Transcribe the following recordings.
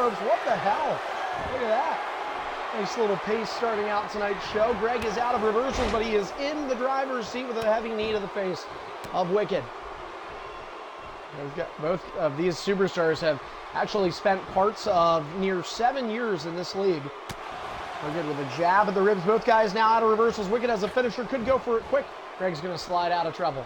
ropes. What the hell? Look at that. Nice little pace starting out tonight's show. Greg is out of reversals, but he is in the driver's seat with a heavy knee to the face of Wicked. Both of these superstars have actually spent parts of near 7 years in this league. Wicked with a jab at the ribs. Both guys now out of reversals. Wicked as a finisher could go for it quick. Greg's going to slide out of trouble.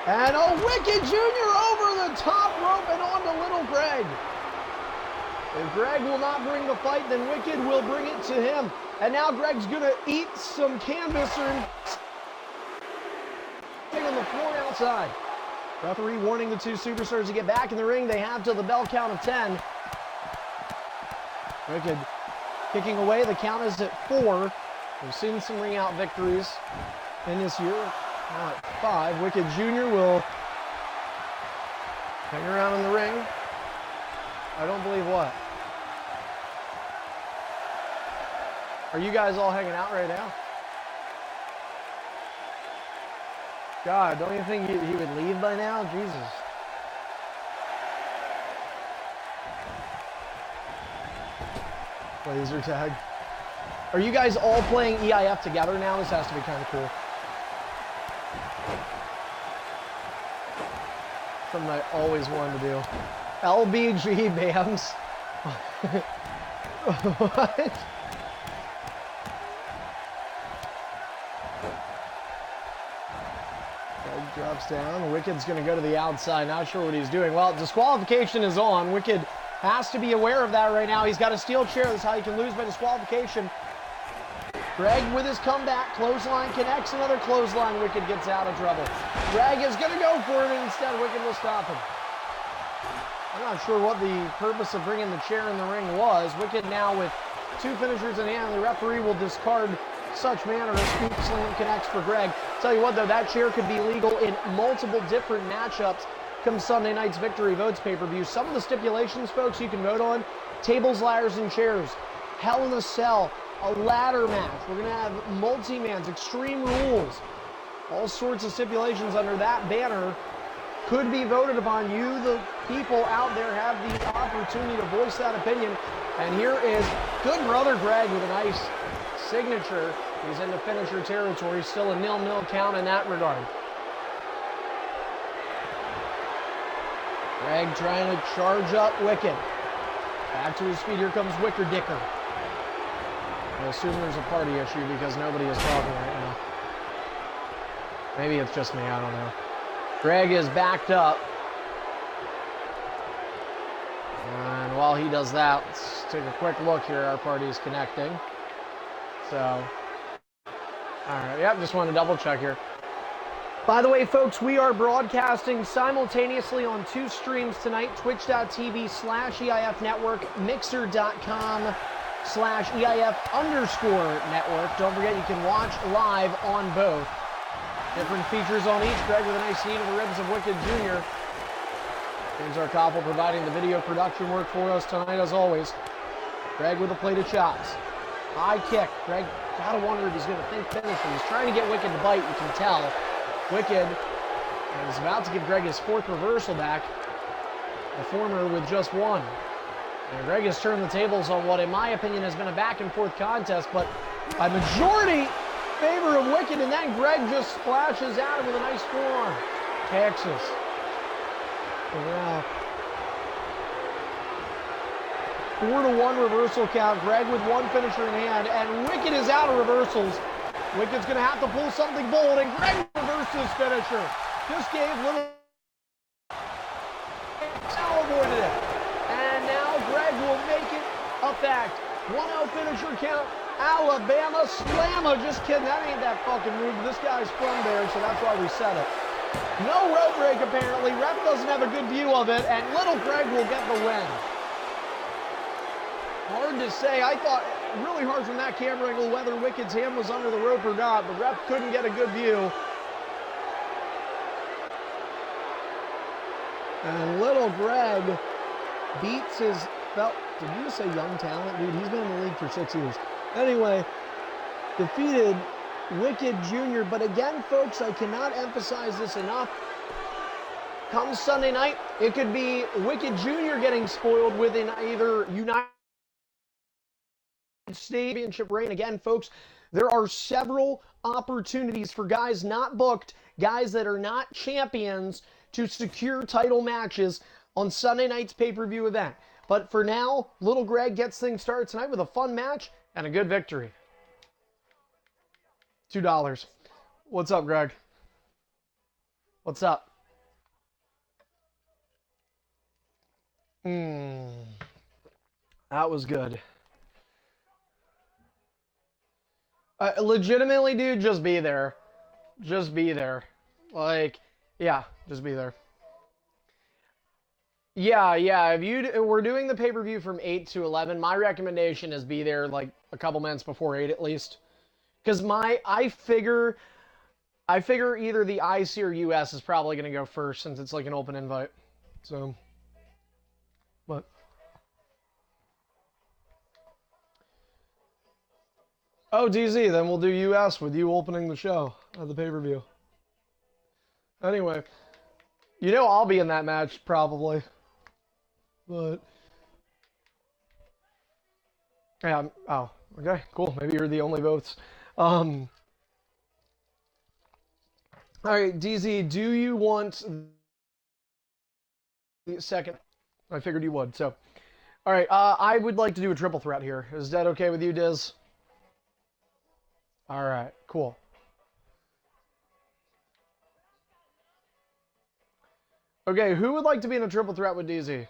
And a Wicked Jr. over the top rope and on to little Greg. If Greg will not bring the fight, then Wicked will bring it to him. And now Greg's going to eat some canvas and on the floor outside. Referee warning the two superstars to get back in the ring. They have till the bell count of 10. Wicked kicking away. The count is at 4. We've seen some ring out victories in this year. Now at 5. Wicked Jr. will hang around in the ring. I don't believe what? Are you guys all hanging out right now? God, don't you think he would leave by now? Jesus. Laser tag. Are you guys all playing EIF together now? This has to be kind of cool. Something I always wanted to do. LBG BAMs. What? Drops down. Wicked's going to go to the outside. Not sure what he's doing. Well, disqualification is on. Wicked has to be aware of that right now. He's got a steel chair. That's how he can lose by disqualification. Greg with his comeback. Clothesline connects. Another clothesline. Wicked gets out of trouble. Greg is going to go for it, and instead Wicked will stop him. I'm not sure what the purpose of bringing the chair in the ring was. Wicked now with 2 finishers in hand. The referee will discard such manner as scoop slam connects for Greg. Tell you what though, that chair could be legal in multiple different matchups come Sunday night's Victory Votes pay-per-view. Some of the stipulations, folks, you can vote on: tables, ladders, and chairs, Hell in a Cell, a ladder match. We're going to have multi-mans, Extreme Rules. All sorts of stipulations under that banner could be voted upon. You, the people out there, have the opportunity to voice that opinion. And here is good brother Greg with a nice signature. He's into finisher territory. Still a 0-0 count in that regard. Greg trying to charge up Wicked. Back to his feet. Here comes Wicker Dicker. I assume there's a party issue because nobody is talking right now. Maybe it's just me. I don't know. Greg is backed up. And while he does that, let's take a quick look here. Our party is connecting. So, all right, yep, just want to double check here. By the way, folks, we are broadcasting simultaneously on 2 streams tonight: twitch.tv/EIF Network, mixer.com/EIF_network. Don't forget, you can watch live on both. Different features on each. Greg with a nice knee to the ribs of Wicked Jr. James Arkoffel providing the video production work for us tonight, as always. Greg with a plate of chops. High kick. Greg, gotta wonder if he's going to think finish. He's trying to get Wicked to bite, you can tell. Wicked is about to give Greg his 4th reversal back. The former with just 1. And Greg has turned the tables on what, in my opinion, has been a back-and-forth contest, but by majority favor of Wicked, and then Greg just splashes out with a nice forearm. Texas. Wow. 4-1 reversal count. Greg with 1 finisher in hand, and Wicked is out of reversals. Wicked's going to have to pull something bold, and Greg reversed his finisher. Just gave little... Now avoided it. And now Greg will make it a fact. 1-0 finisher count. Alabama Slammer. Just kidding. That ain't that fucking move. This guy's from there, so that's why we said it. No rope break, apparently. Ref doesn't have a good view of it, and little Greg will get the win. Hard to say. I thought really hard from that camera angle whether Wicked's hand was under the rope or not. The ref couldn't get a good view. And little Greg beats his belt. Did you just say young talent? Dude, he's been in the league for 6 years. Anyway, defeated Wicked Jr. But again, folks, I cannot emphasize this enough. Come Sunday night, it could be Wicked Jr. getting spoiled with an either United States Championship reign. Again, folks, there are several opportunities for guys not booked, guys that are not champions, to secure title matches on Sunday night's pay-per-view event. But for now, Little Greg gets things started tonight with a fun match and a good victory. $2. What's up, Greg? What's up? That was good. Legitimately, dude, just be there. Just be there. Like, yeah, just be there. Yeah. If we're doing the pay-per-view from 8 to 11, my recommendation is be there like a couple minutes before 8 at least. Because I figure either the IC or US is probably going to go first since it's like an open invite. So, but. Oh, DZ, then we'll do US with you opening the show at the pay-per-view. Anyway, you know I'll be in that match probably. But yeah, oh, okay, cool. Maybe you're the only votes. All right, DZ, do you want the second? I figured you would. So, all right, I would like to do a triple threat here. Is that okay with you, Diz? All right, cool. Okay, who would like to be in a triple threat with DZ?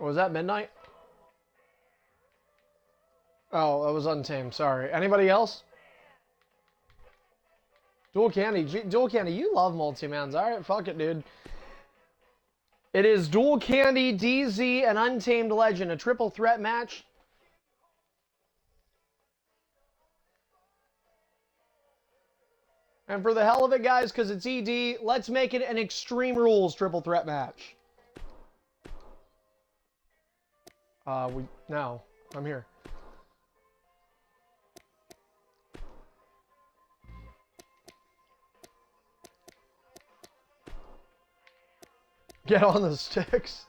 Was that midnight? Oh, that was Untamed. Sorry. Anybody else? Dual Candy. Dual Candy, you love multi-mans. All right, fuck it, dude. It is Dual Candy, DZ, and Untamed Legend. A triple threat match. And for the hell of it, guys, because it's ED, let's make it an Extreme Rules triple threat match. No, I'm here. Get on the sticks.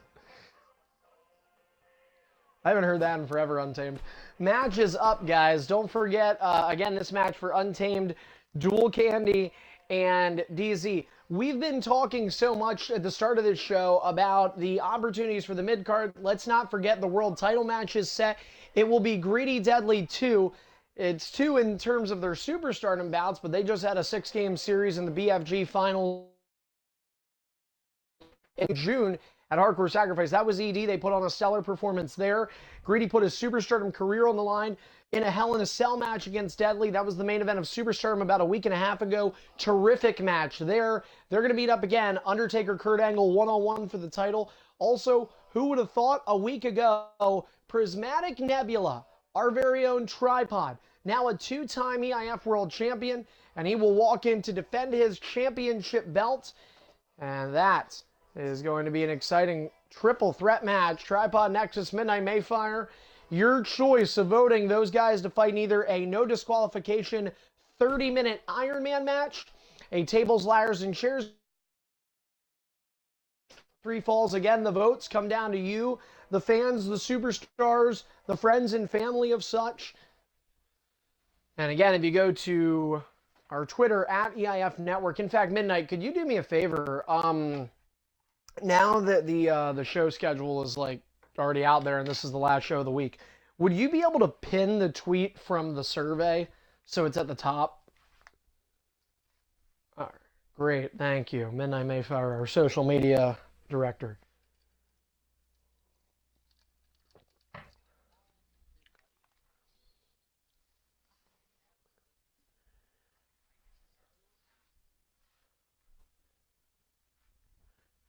I haven't heard that in forever, Untamed. Match is up, guys. Don't forget, again, this match for Untamed, Dual Candy, and DZ. We've been talking so much at the start of this show about the opportunities for the mid-card. Let's not forget the world title match is set. It will be Greedy Deadly 2. It's 2 in terms of their superstardom bouts, but they just had a 6-game series in the BFG final in June at Hardcore Sacrifice. That was ED. They put on a stellar performance there. Greedy put his superstardom career on the line in a Hell in a Cell match against Deadly. That was the main event of Superstardom about a week and a half ago. Terrific match there. They're going to meet up again. Undertaker, Kurt Angle, one-on-one for the title. Also, who would have thought a week ago, Prismatic Nebula, our very own Tripod, now a two-time EIF World Champion, and he will walk in to defend his championship belt. And that is going to be an exciting triple threat match. Tripod, Nexus, Midnight Mayfire. Your choice of voting those guys to fight in either a no disqualification 30-minute Iron Man match, a tables, ladders, and chairs. 3 falls. Again, the votes come down to you, the fans, the superstars, the friends and family of such. And again, if you go to our Twitter at EIF Network, in fact, Midnight, could you do me a favor? Now that the show schedule is like already out there and this is the last show of the week, would you be able to pin the tweet from the survey so it's at the top? All right, great, thank you. Midnight Mayfire, our social media director.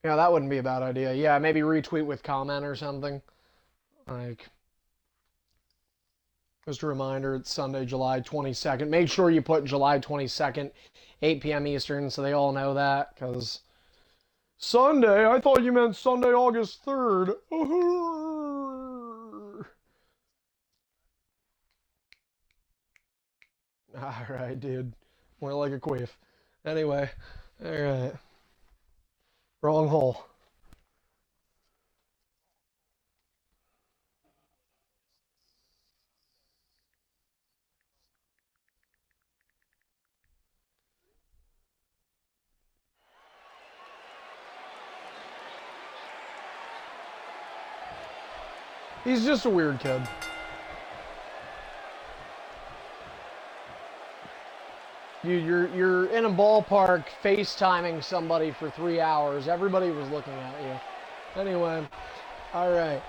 Yeah, that wouldn't be a bad idea. Yeah, maybe retweet with comment or something. Like, just a reminder, it's Sunday, July 22nd. Make sure you put July 22nd, 8 p.m. Eastern, so they all know that, because Sunday? I thought you meant Sunday, August 3rd. All right, dude. More like a queef. Anyway, all right. Wrong hole. He's just a weird kid. You're in a ballpark FaceTiming somebody for 3 hours. Everybody was looking at you. Anyway, all right.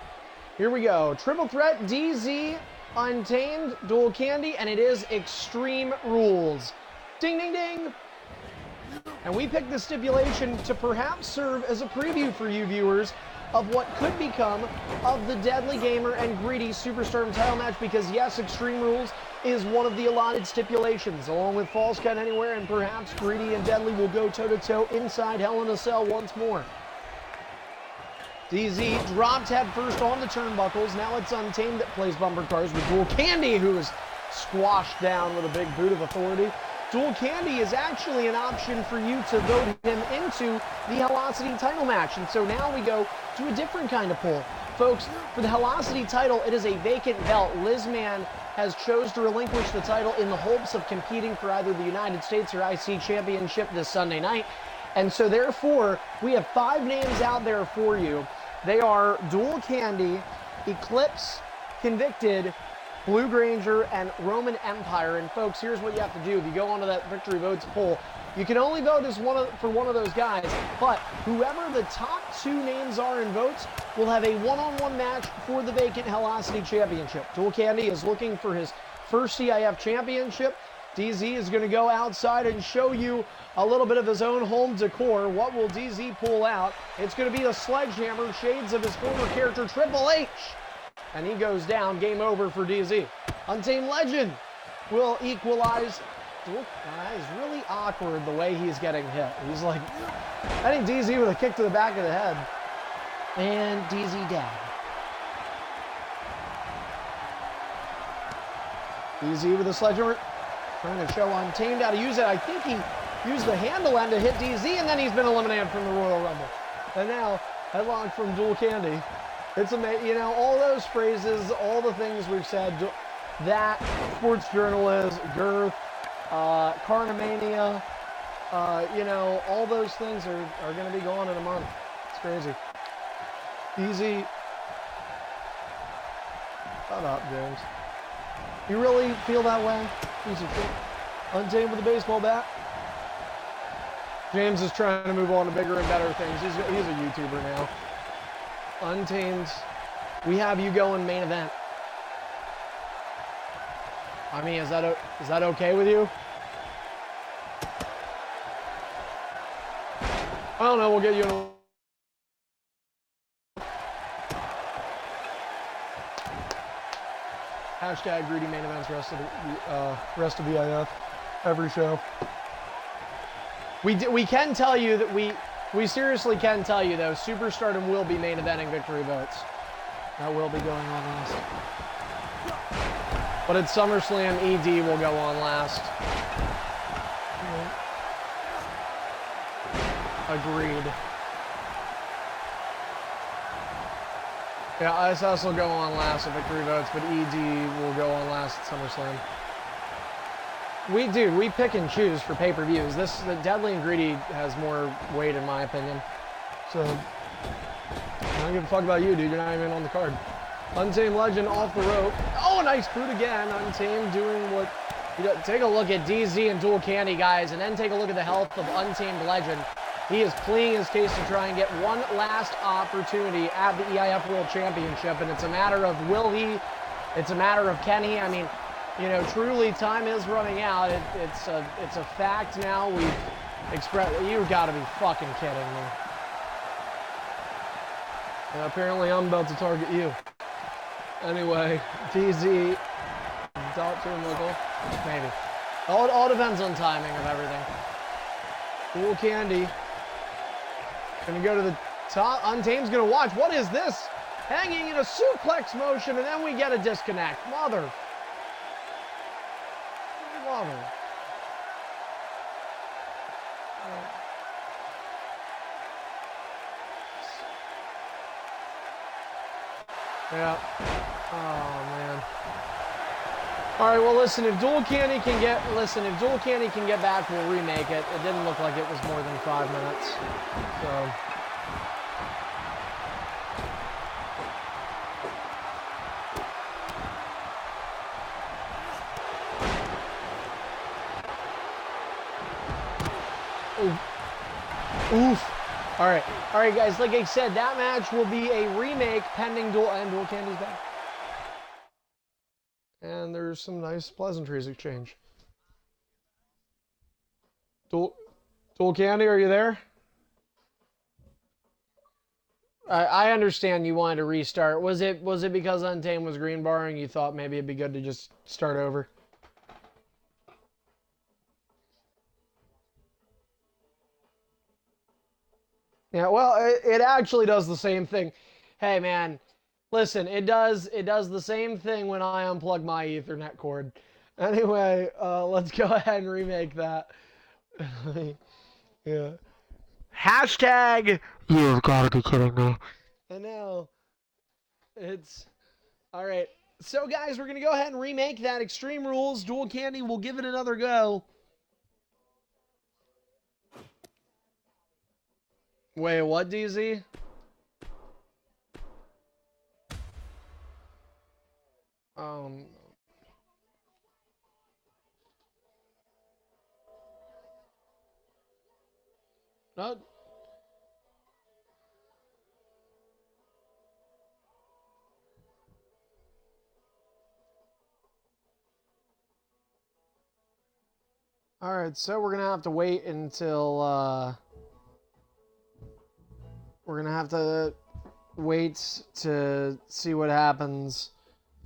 Here we go. Triple threat, DZ, Untamed, Dual Candy, and it is Extreme Rules. Ding, ding, ding. And we picked the stipulation to perhaps serve as a preview for you viewers of what could become of the Deadly Gamer and Greedy Superstar title match, because yes, Extreme Rules is one of the allotted stipulations, along with Falls Count Anywhere, and perhaps Greedy and Deadly will go toe-to-toe inside Hell in a Cell once more. DZ dropped head first on the turnbuckles. Now it's Untamed that plays bumper cars with Dual Candy, who is squashed down with a big boot of authority. Dual Candy is actually an option for you to vote him into the Hellocity title match. And so now we go to a different kind of poll. Folks, for the Hellocity title, it is a vacant belt. Lizman has chose to relinquish the title in the hopes of competing for either the United States or IC Championship this Sunday night. And so therefore, we have 5 names out there for you. They are Dual Candy, Eclipse, Convicted, Blue Granger, and Roman Empire. And folks, here's what you have to do. If you go onto that Victory Votes poll, you can only vote as for one of those guys, but whoever the top 2 names are in votes will have a one-on-one match for the vacant Hellocity Championship. Dual Candy is looking for his first CIF championship. DZ is going to go outside and show you a little bit of his own home decor. What will DZ pull out? It's going to be the sledgehammer, shades of his former character Triple H. And he goes down. Game over for DZ. Untamed Legend will equalize. It's really awkward the way he's getting hit. He's like, I think DZ with a kick to the back of the head. And DZ down. DZ with a sledgehammer. Trying to show Untamed how to use it. I think he used the handle end to hit DZ, and then he's been eliminated from the Royal Rumble. And now, headlock from Dual Candy. It's amazing, you know, all those phrases, all the things we've said, that, sports journalist, girth, Carnamania, you know, all those things are going to be gone in a month. It's crazy. Easy. Shut up, James. You really feel that way? Untamed with a baseball bat. James is trying to move on to bigger and better things. He's a YouTuber now. Untamed. We have you going main event. I mean, is that okay with you? I don't know. We'll get you in. Hashtag greedy main events rest of the IF every show. We can tell you that we seriously can tell you though, Superstardom will be main eventing Victory Votes. That will be going on last. But at SummerSlam, ED will go on last. Agreed. Yeah, ISS will go on last at Victory Votes, but ED will go on last at SummerSlam. We pick and choose for pay-per-views. The Deadly and Greedy has more weight in my opinion. So, I don't give a fuck about you, dude. You're not even on the card. Untamed Legend off the rope. Oh, nice boot again. Untamed doing what... take a look at DZ and Dual Candy, guys, and then take a look at the health of Untamed Legend. He is pleading his case to try and get one last opportunity at the EIF World Championship, and it's a matter of will he, it's a matter of can he. I mean, you know, truly time is running out. It's a fact now. We've expressed, you've got to be fucking kidding me. And apparently I'm about to target you. Anyway, DZ, top turnbuckle, maybe. All depends on timing of everything. Dual Candy. Gonna go to the top. Untamed's gonna watch. What is this? Hanging in a suplex motion, and then we get a disconnect. father. Yeah. Oh man. All right. Well, listen. If Dual Candy can get back, we'll remake it. It didn't look like it was more than 5 minutes. So. Oof. All right, guys. Like I said, that match will be a remake pending Dual Candy's back. And there's some nice pleasantries exchange. Dual Candy, are you there? I understand you wanted to restart. Was it because Untamed was green barring? You thought maybe it'd be good to just start over? Yeah, well, it actually does the same thing. Hey, man, listen, it does the same thing when I unplug my Ethernet cord. Anyway, let's go ahead and remake that. Yeah. Hashtag. You've got to be kidding me. I know. It's all right. So, guys, we're gonna go ahead and remake that. Extreme Rules, Dual Candy. We'll give it another go. Wait, what, DZ? Um. Not. All right, so we're gonna have to wait until. We're gonna have to wait to see what happens.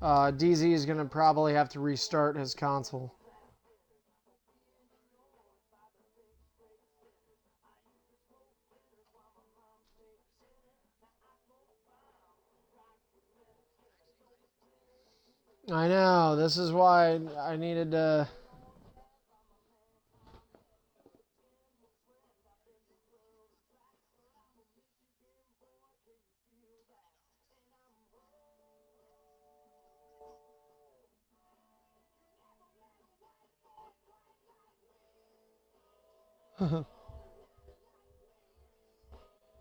DZ is gonna probably have to restart his console. I know. This is why I needed to.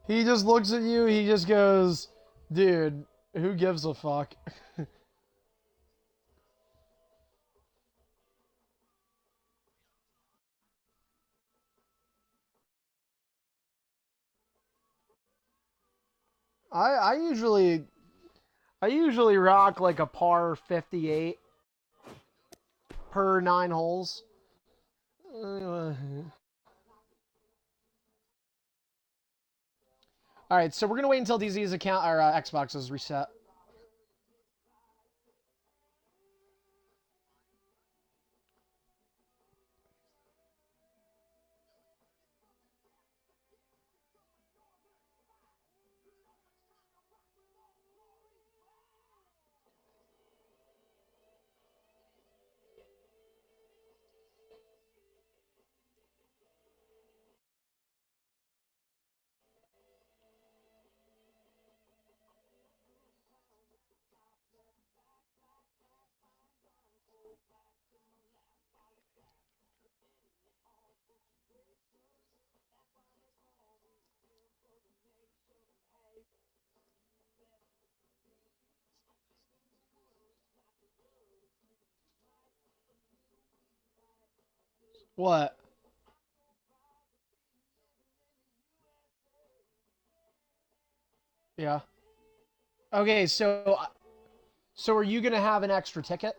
He just looks at you. He just goes, "Dude, who gives a fuck?" I usually rock like a par 58 per 9 holes. All right, so we're gonna wait until DZ's account or Xbox is reset. What? Yeah. Okay, so are you gonna have an extra ticket?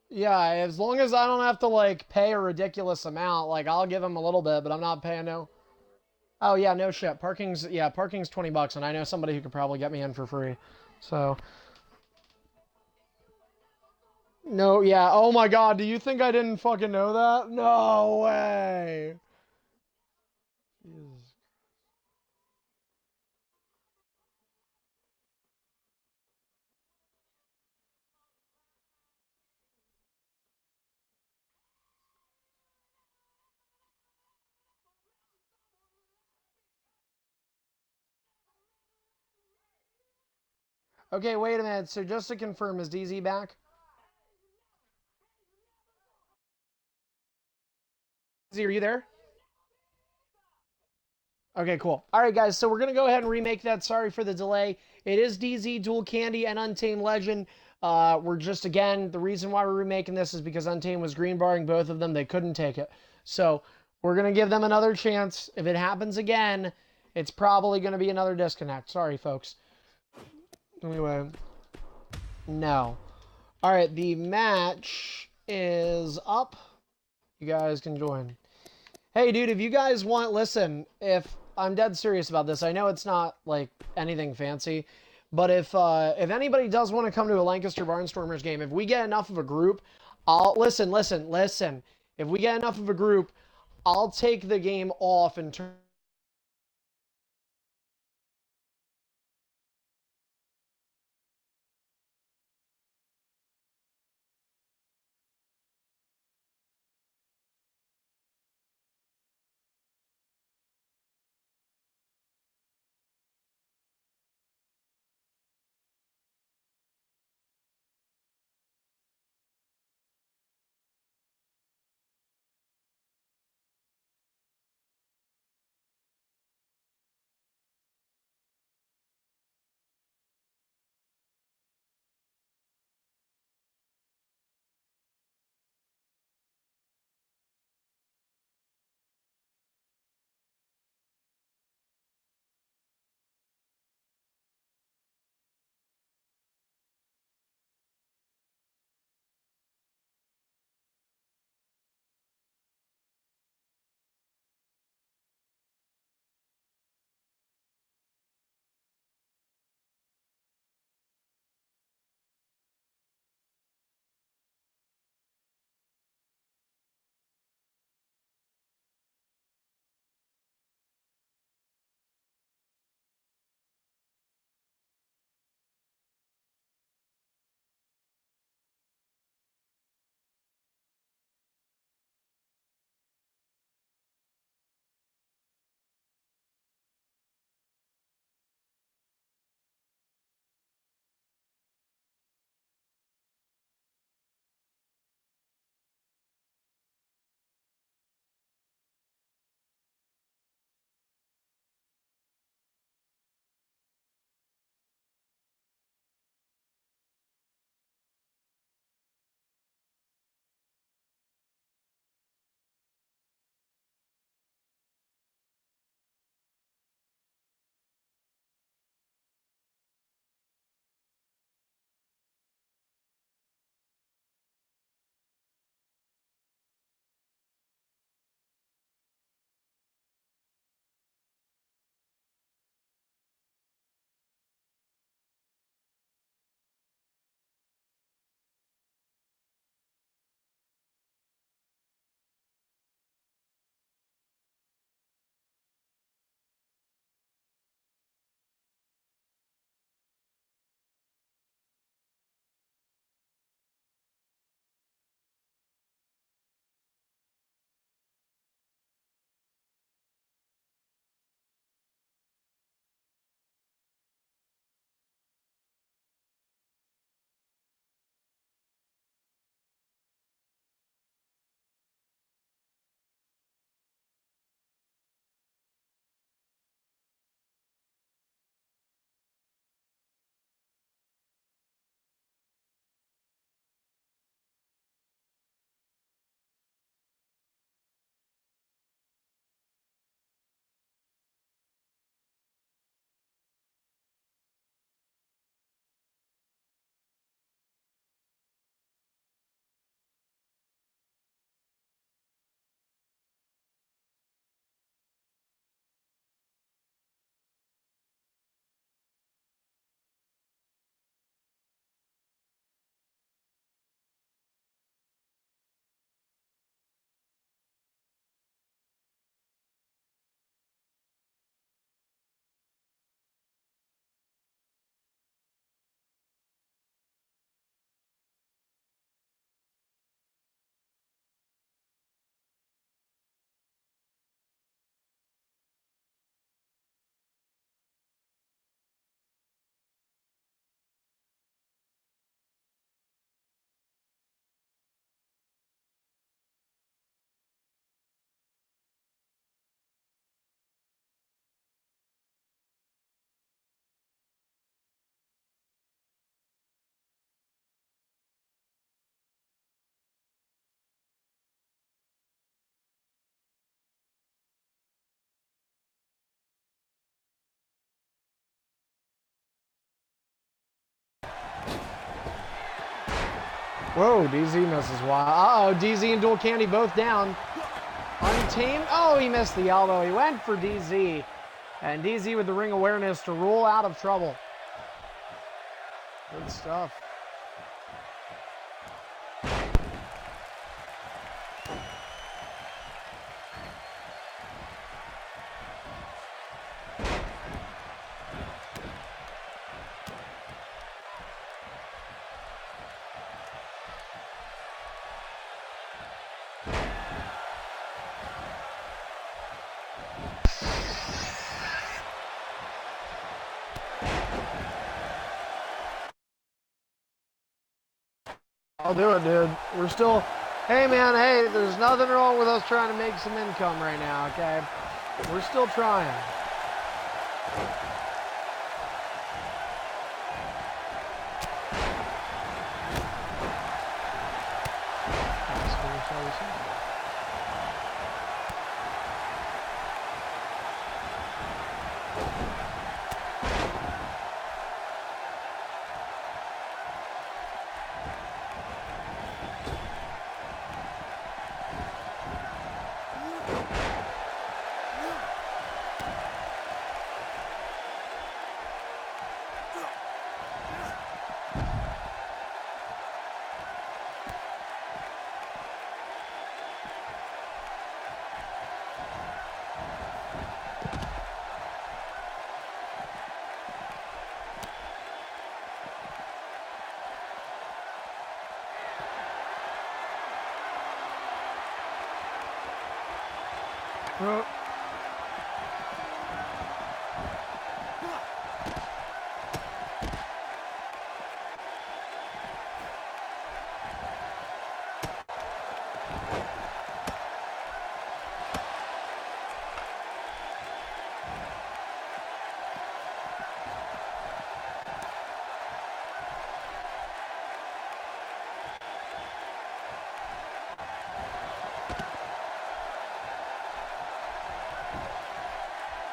Yeah, as long as I don't have to like pay a ridiculous amount, like I'll give him a little bit, but I'm not paying no. Oh yeah, no shit. Parking's $20, and I know somebody who could probably get me in for free. So no, yeah. Oh my god, do you think I didn't fucking know that? No way. Jesus. Okay, wait a minute. So just to confirm, is DZ back? DZ, are you there? Okay, cool. All right, guys, so we're going to go ahead and remake that. Sorry for the delay. It is DZ, Dual Candy, and Untamed Legend. We're just, again, the reason why we're remaking this is because Untamed was green barring both of them. They couldn't take it. So we're going to give them another chance. If it happens again, it's probably going to be another disconnect. Sorry, folks. Anyway, no. All right, the match is up. You guys can join. Hey, dude, if you guys want, listen, if I'm dead serious about this, I know it's not like anything fancy, but if anybody does want to come to a Lancaster Barnstormers game, if we get enough of a group, I'll listen. If we get enough of a group, I'll take the game off and turn Whoa, DZ misses wild. Uh-oh, DZ and Dual Candy both down. Untamed. Oh, he missed the elbow. He went for DZ. And DZ with the ring awareness to rule out of trouble. Good stuff. I'll do it, dude. We're still, hey man, hey, there's nothing wrong with us trying to make some income right now, okay? We're still trying.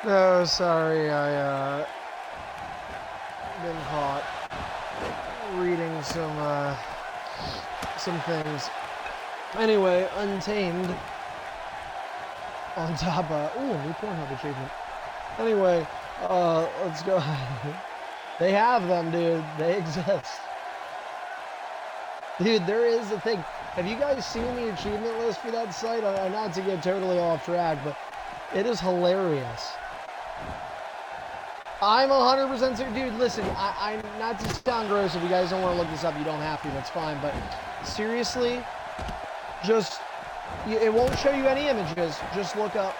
No, sorry, I been caught reading some things. Anyway, Untamed on top of new Pornhub achievement. Anyway, let's go. They have them, dude. They exist. Dude, there is a thing. Have you guys seen the achievement list for that site? Not to get totally off track, but it is hilarious. I'm 100% serious. Dude, listen, I'm not to sound gross. If you guys don't want to look this up, you don't have to. That's fine. But seriously, it won't show you any images. Just look up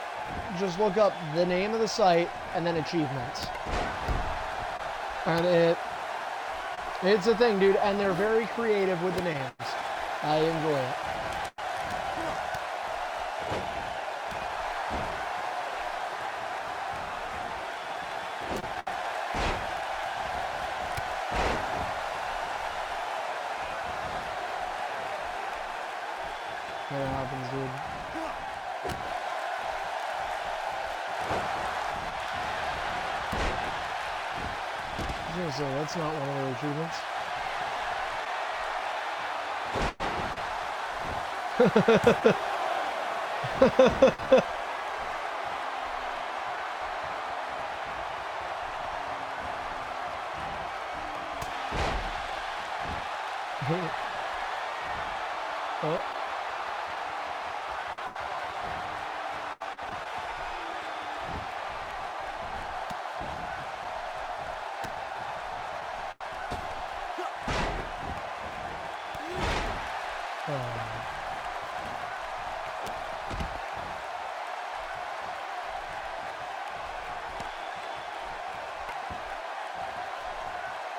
the name of the site and then achievements. And it's a thing, dude. And they're very creative with the names. I enjoy it. What happens, dude? I was gonna say, that's not one of their achievements. Oh.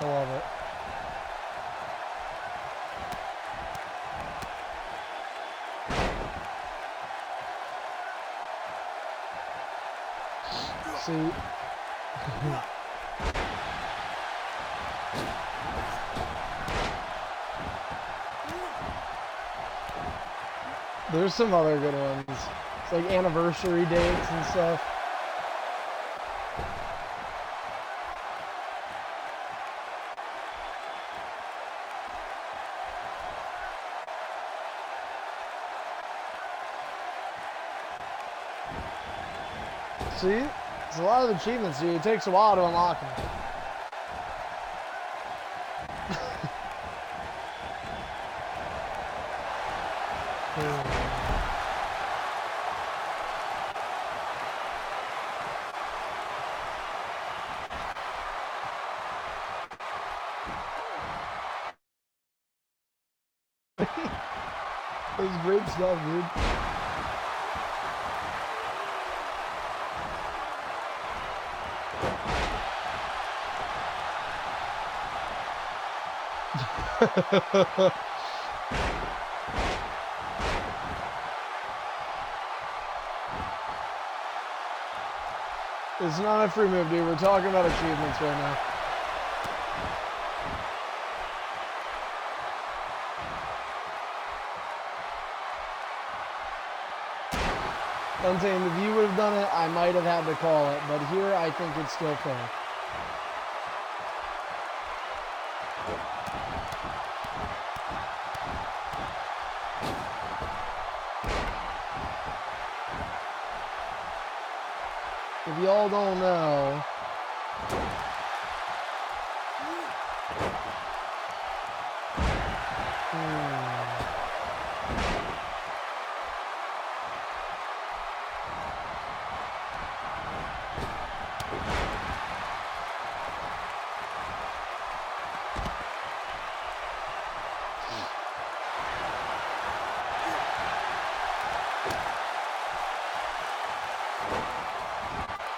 I love it. See. There's some other good ones. It's like anniversary dates and stuff. See? It's a lot of achievements, dude. It takes a while to unlock them. This is great stuff, dude. It's not a free move, dude. We're talking about achievements right now. I'm saying if you would have done it, I might have had to call it, but here I think it's still fair. If y'all don't know,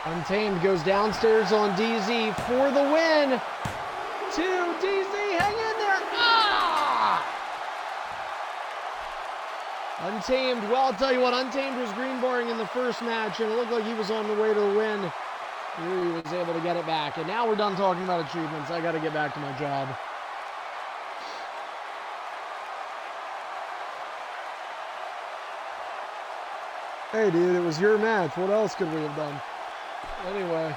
Untamed goes downstairs on DZ for the win. DZ, hang in there. Ah! Untamed, well, I'll tell you what, Untamed was green barring in the first match, and it looked like he was on the way to the win. Here he was able to get it back. And now we're done talking about achievements. I got to get back to my job. Hey, dude, it was your match. What else could we have done? Anyway.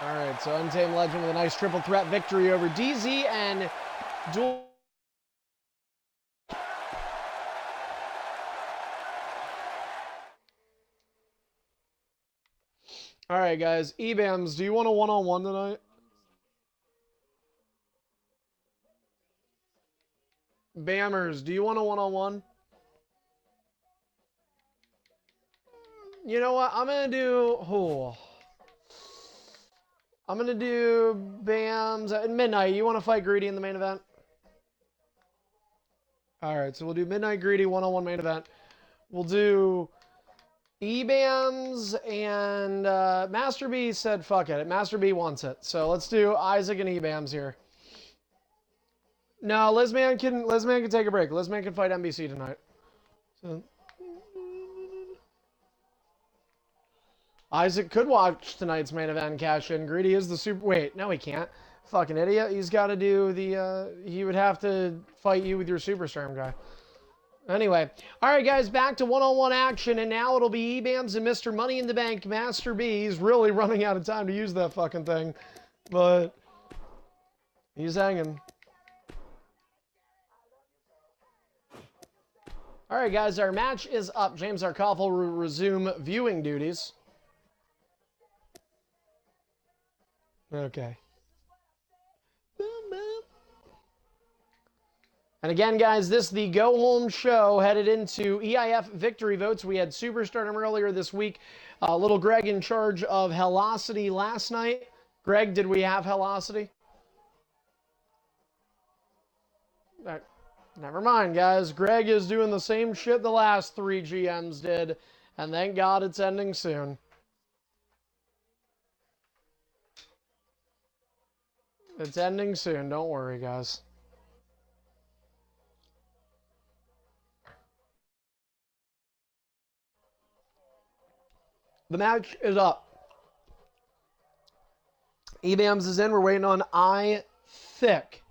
All right, so Untamed Legend with a nice triple threat victory over DZ and Duel. All right, guys. EBAMs, do you want a one-on-one tonight? Bammers, do you want a one-on-one? You know what? I'm going to do... Oh. I'm going to do BAMs at midnight. You want to fight Greedy in the main event? All right, so we'll do Midnight Greedy one-on-one main event. We'll do EBAMs and Master B said fuck it. Master B wants it. So let's do Isaac and EBAMs here. No, Lizman can take a break. Lizman can fight NBC tonight. So... Isaac could watch tonight's main event and cash in. Greedy is the super... Wait, no he can't. Fucking idiot. He's got to do the... he would have to fight you with your Super Storm guy. Anyway. Alright guys, back to one-on-one action. And now it'll be EBAMs and Mr. Money in the Bank. Master B. He's really running out of time to use that fucking thing. But... he's hanging. Alright guys, our match is up. James Arkoff will resume viewing duties. Okay. And again, guys, this is the go-home show headed into EIF victory votes. We had Superstardom earlier this week. Little Greg in charge of Hellocity last night. Greg, did we have Hellocity? Never mind, guys. Greg is doing the same shit the last 3 GMs did. And thank God it's ending soon. It's ending soon. Don't worry, guys. The match is up. EBAMs is in. We're waiting on I Thick.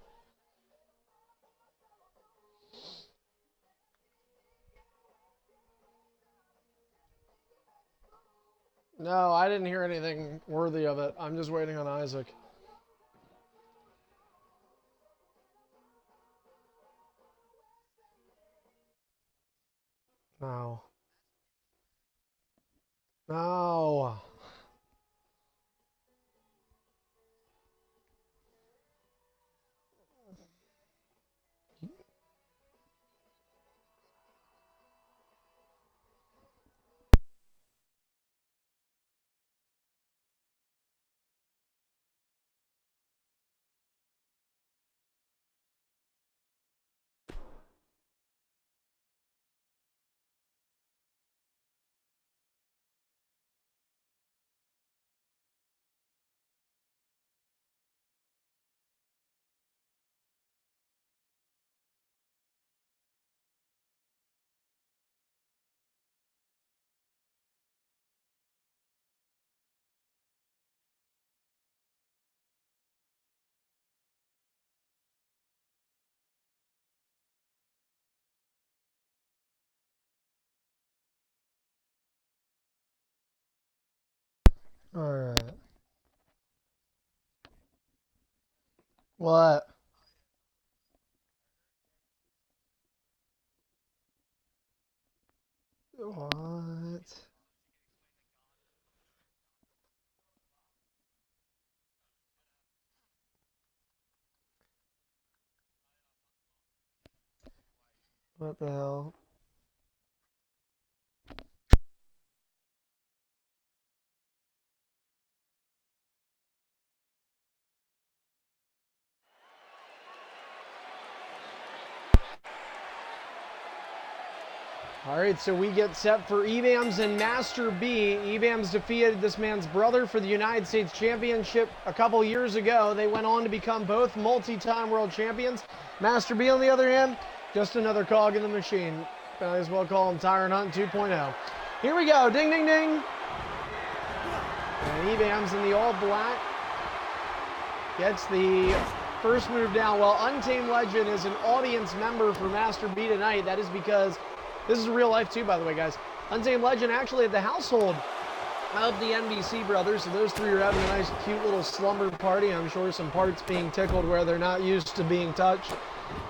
No, I didn't hear anything worthy of it. I'm just waiting on Isaac. No. No. All right. What? What? What the hell? All right, so we get set for Evams and Master B. Evams defeated this man's brother for the United States Championship a couple years ago. They went on to become both multi-time world champions. Master B, on the other hand, just another cog in the machine. Might as well call him Tyrant Hunt 2.0. Here we go. Ding, ding, ding. And Evams in the all black gets the first move down. Well, Untamed Legend is an audience member for Master B tonight. That is because this is real life too, by the way, guys. Untamed Legend actually at the household of the NBC brothers. So those three are having a nice, cute little slumber party. I'm sure some parts being tickled where they're not used to being touched.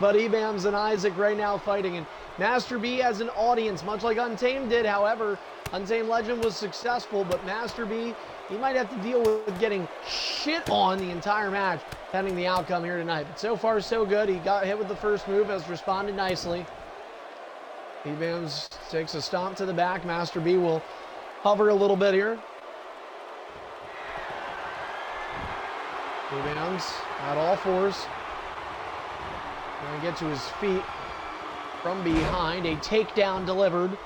But Evams and Isaac right now fighting. And Master B as an audience, much like Untamed did. However, Untamed Legend was successful, but Master B, he might have to deal with getting shit on the entire match, pending the outcome here tonight. But so far, so good. He got hit with the first move, has responded nicely. Evams takes a stomp to the back. Master B will hover a little bit here. Evams at all fours. Going to get to his feet from behind. A takedown delivered.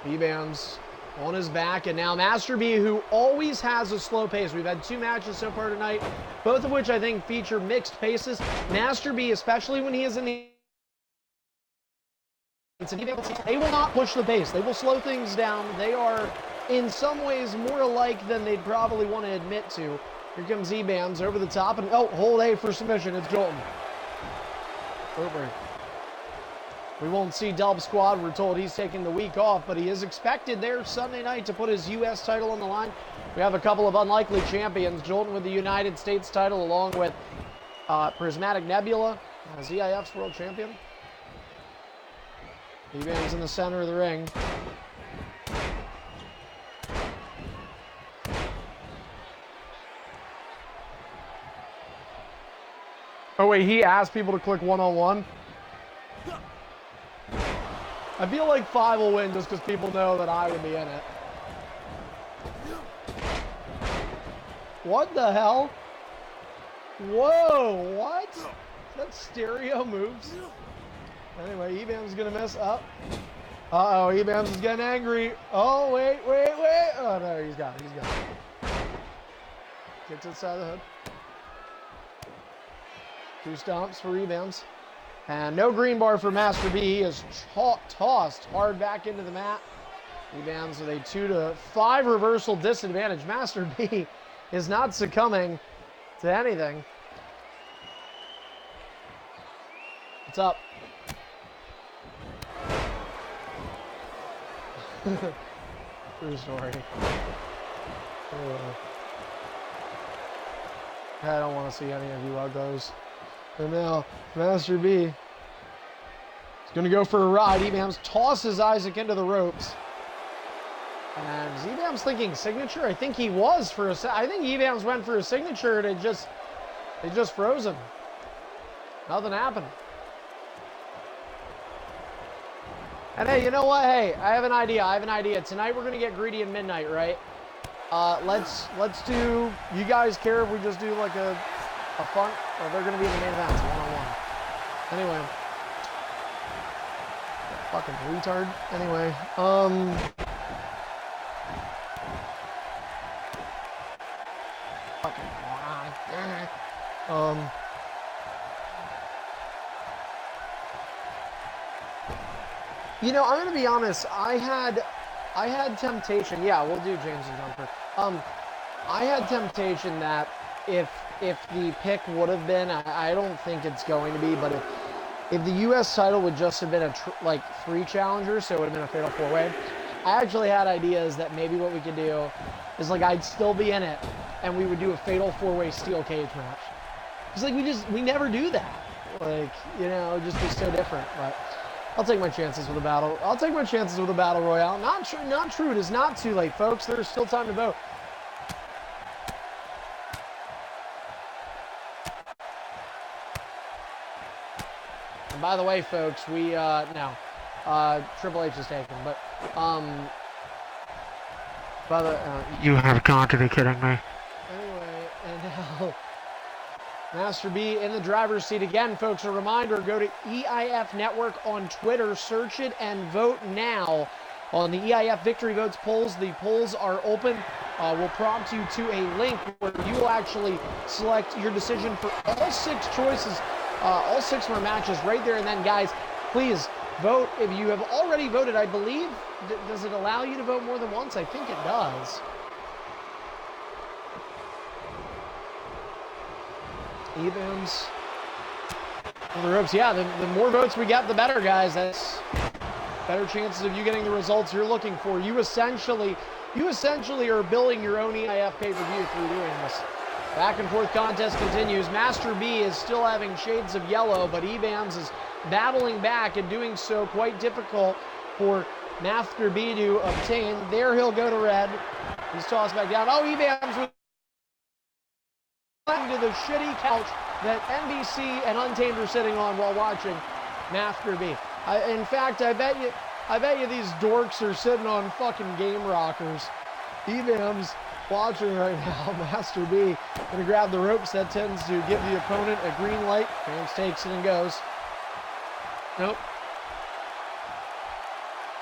Evams on his back, and now Master B, who always has a slow pace. We've had two matches so far tonight, both of which I think feature mixed paces. Master B, especially when he is in the they will not push the pace. They will slow things down. They are, in some ways, more alike than they'd probably want to admit to. Here comes Evams over the top, and oh, hold A for submission. It's Jolton. Over. We won't see Dub Squad. We're told he's taking the week off, but he is expected there Sunday night to put his U.S. title on the line. We have a couple of unlikely champions. Jolton with the United States title, along with Prismatic Nebula as EIF's world champion. Evams in the center of the ring. Oh wait, he asked people to click one-on-one? I feel like 5 will win just because people know that I would be in it. What the hell? Whoa, what? Is that stereo moves? Anyway, Evams is going to mess up. Uh-oh, Evams is getting angry. Oh, wait. Oh, no, he's got it. Gets inside the hood. 2 stomps for Evams. And no green bar for Master B. He is tossed hard back into the mat. Evams with a 2-5 reversal disadvantage. Master B is not succumbing to anything. What's up? True story. I don't want to see any of you uggos. And now, Master B He's going to go for a ride. Evams tosses Isaac into the ropes. And is Evams thinking signature? I think he was for a I think Evams went for a signature and it just froze him. Nothing happened. And hey, you know what? Hey, I have an idea. Tonight we're going to get greedy at midnight, right? Let's do, you guys care if we just do like a fun, or they're going to be in the main events, one-on-one. Anyway. Fucking retard. Anyway, fucking moron. You know, I'm gonna be honest. I had temptation. Yeah, we'll do James and Jumper. I had temptation that if the pick would have been, I don't think it's going to be, but if the U.S. title would just have been like 3 challengers, so it would have been a fatal 4-way. I actually had ideas that maybe what we could do is like I'd still be in it, and we would do a fatal 4-way steel cage match. It's like we never do that. Like, you know, it'd just be so different. But I'll take my chances with a battle. I'll take my chances with a battle royale. Not true. It is not too late, folks. There's still time to vote. And by the way, folks, we no, Triple H is taken, but by the you have got to be kidding me. Anyway, and now Master B in the driver's seat again, folks. A reminder: go to EIF Network on Twitter, search it, and vote now on the EIF Victory Votes polls. The polls are open. We'll prompt you to a link where you will actually select your decision for all 6 choices, all 6 more matches right there. And then, guys, please vote if you have already voted. I believe, does it allow you to vote more than once? I think it does. Evans on the ropes. Yeah, the more votes we get, the better, guys. That's better chances of you getting the results you're looking for. You essentially are building your own EIF pay-per-view through doing this. Back and forth contest continues. Master B is still having shades of yellow, but Evans is battling back and doing so quite difficult for Master B to obtain. There he'll go to red. He's tossed back down. Oh, Evans with to the shitty couch that NBC and Untamed are sitting on while watching Master B. In fact, I bet you these dorks are sitting on fucking game rockers. Evans watching right now. Master B gonna grab the ropes. That tends to give the opponent a green light. James takes it and goes. Nope.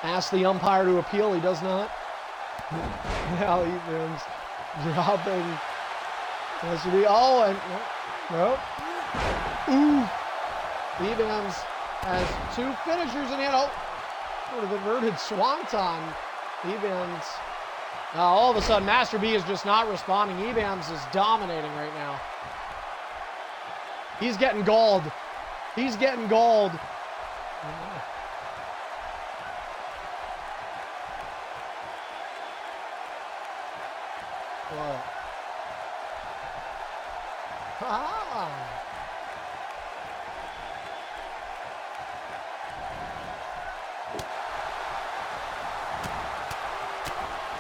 Ask the umpire to appeal. He does not. Now Evans dropping. Master B. Oh, and nope. Ooh. Evans has 2 finishers in hand. Oh, sort of inverted swanton. Evans. All of a sudden, Master B is just not responding. Evans is dominating right now. He's getting galled. He's getting galled. What? Ah.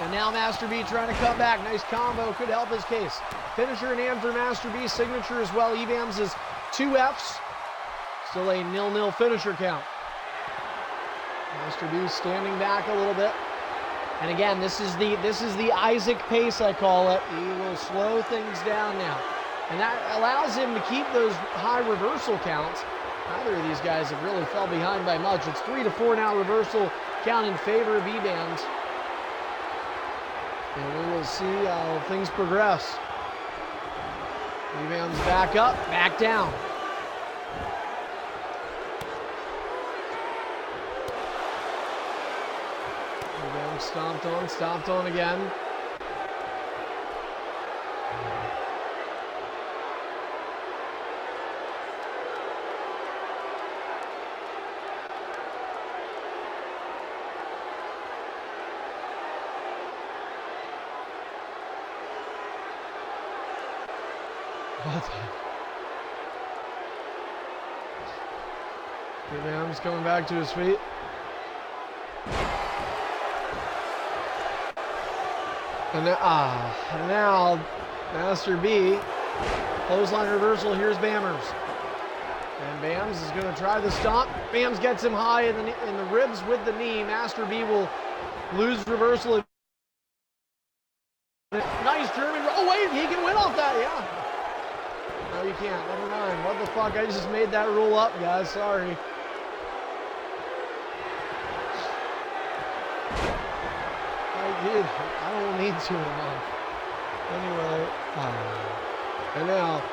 And now Master B trying to come back. Nice combo. Could help his case. Finisher in hand for Master B. Signature as well. Evans is 2 Fs. Still a 0-0 finisher count. Master B standing back a little bit. And again, this is the Isaac pace, I call it. He will slow things down now. And that allows him to keep those high reversal counts. Neither of these guys have really fell behind by much. It's 3-4 now, reversal count in favor of Evans. And we will see how things progress. Evans back up, back down. Evans stomped on again. Eif coming back to his feet. And now Master B, clothesline reversal. Here's Bammers. And Bams is going to try the stomp. Bams gets him high in the ribs with the knee. Master B will lose reversal. Nice German. Oh, wait, he can win off that, yeah. No, you can't. Never mind. What the fuck? I just made that rule up, guys. Sorry. I don't need to enough. Anyway, and now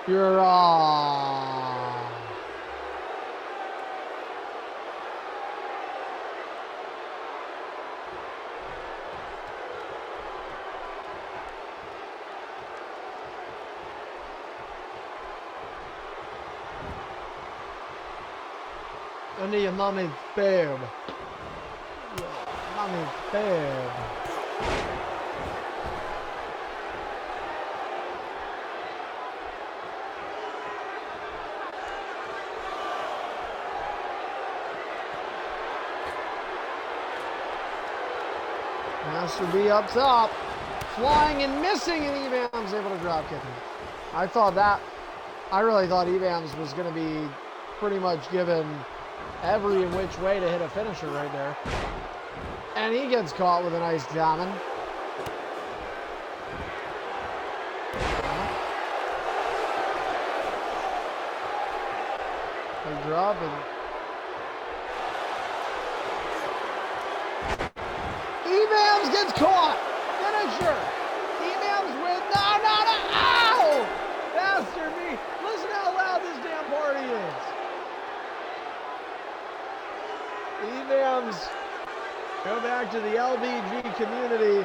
you're under your mommy's bed. Mommy's bed. Master B up top, flying and missing, and Eif able to drop kick him. I really thought Eif was going to be pretty much given every in which way to hit a finisher right there. And he gets caught with a nice diamond. They drop and Eif gets caught. Finisher. Eif with no. Ow! Master B. Listen how loud this damn party is. Eif go back to the LBG community.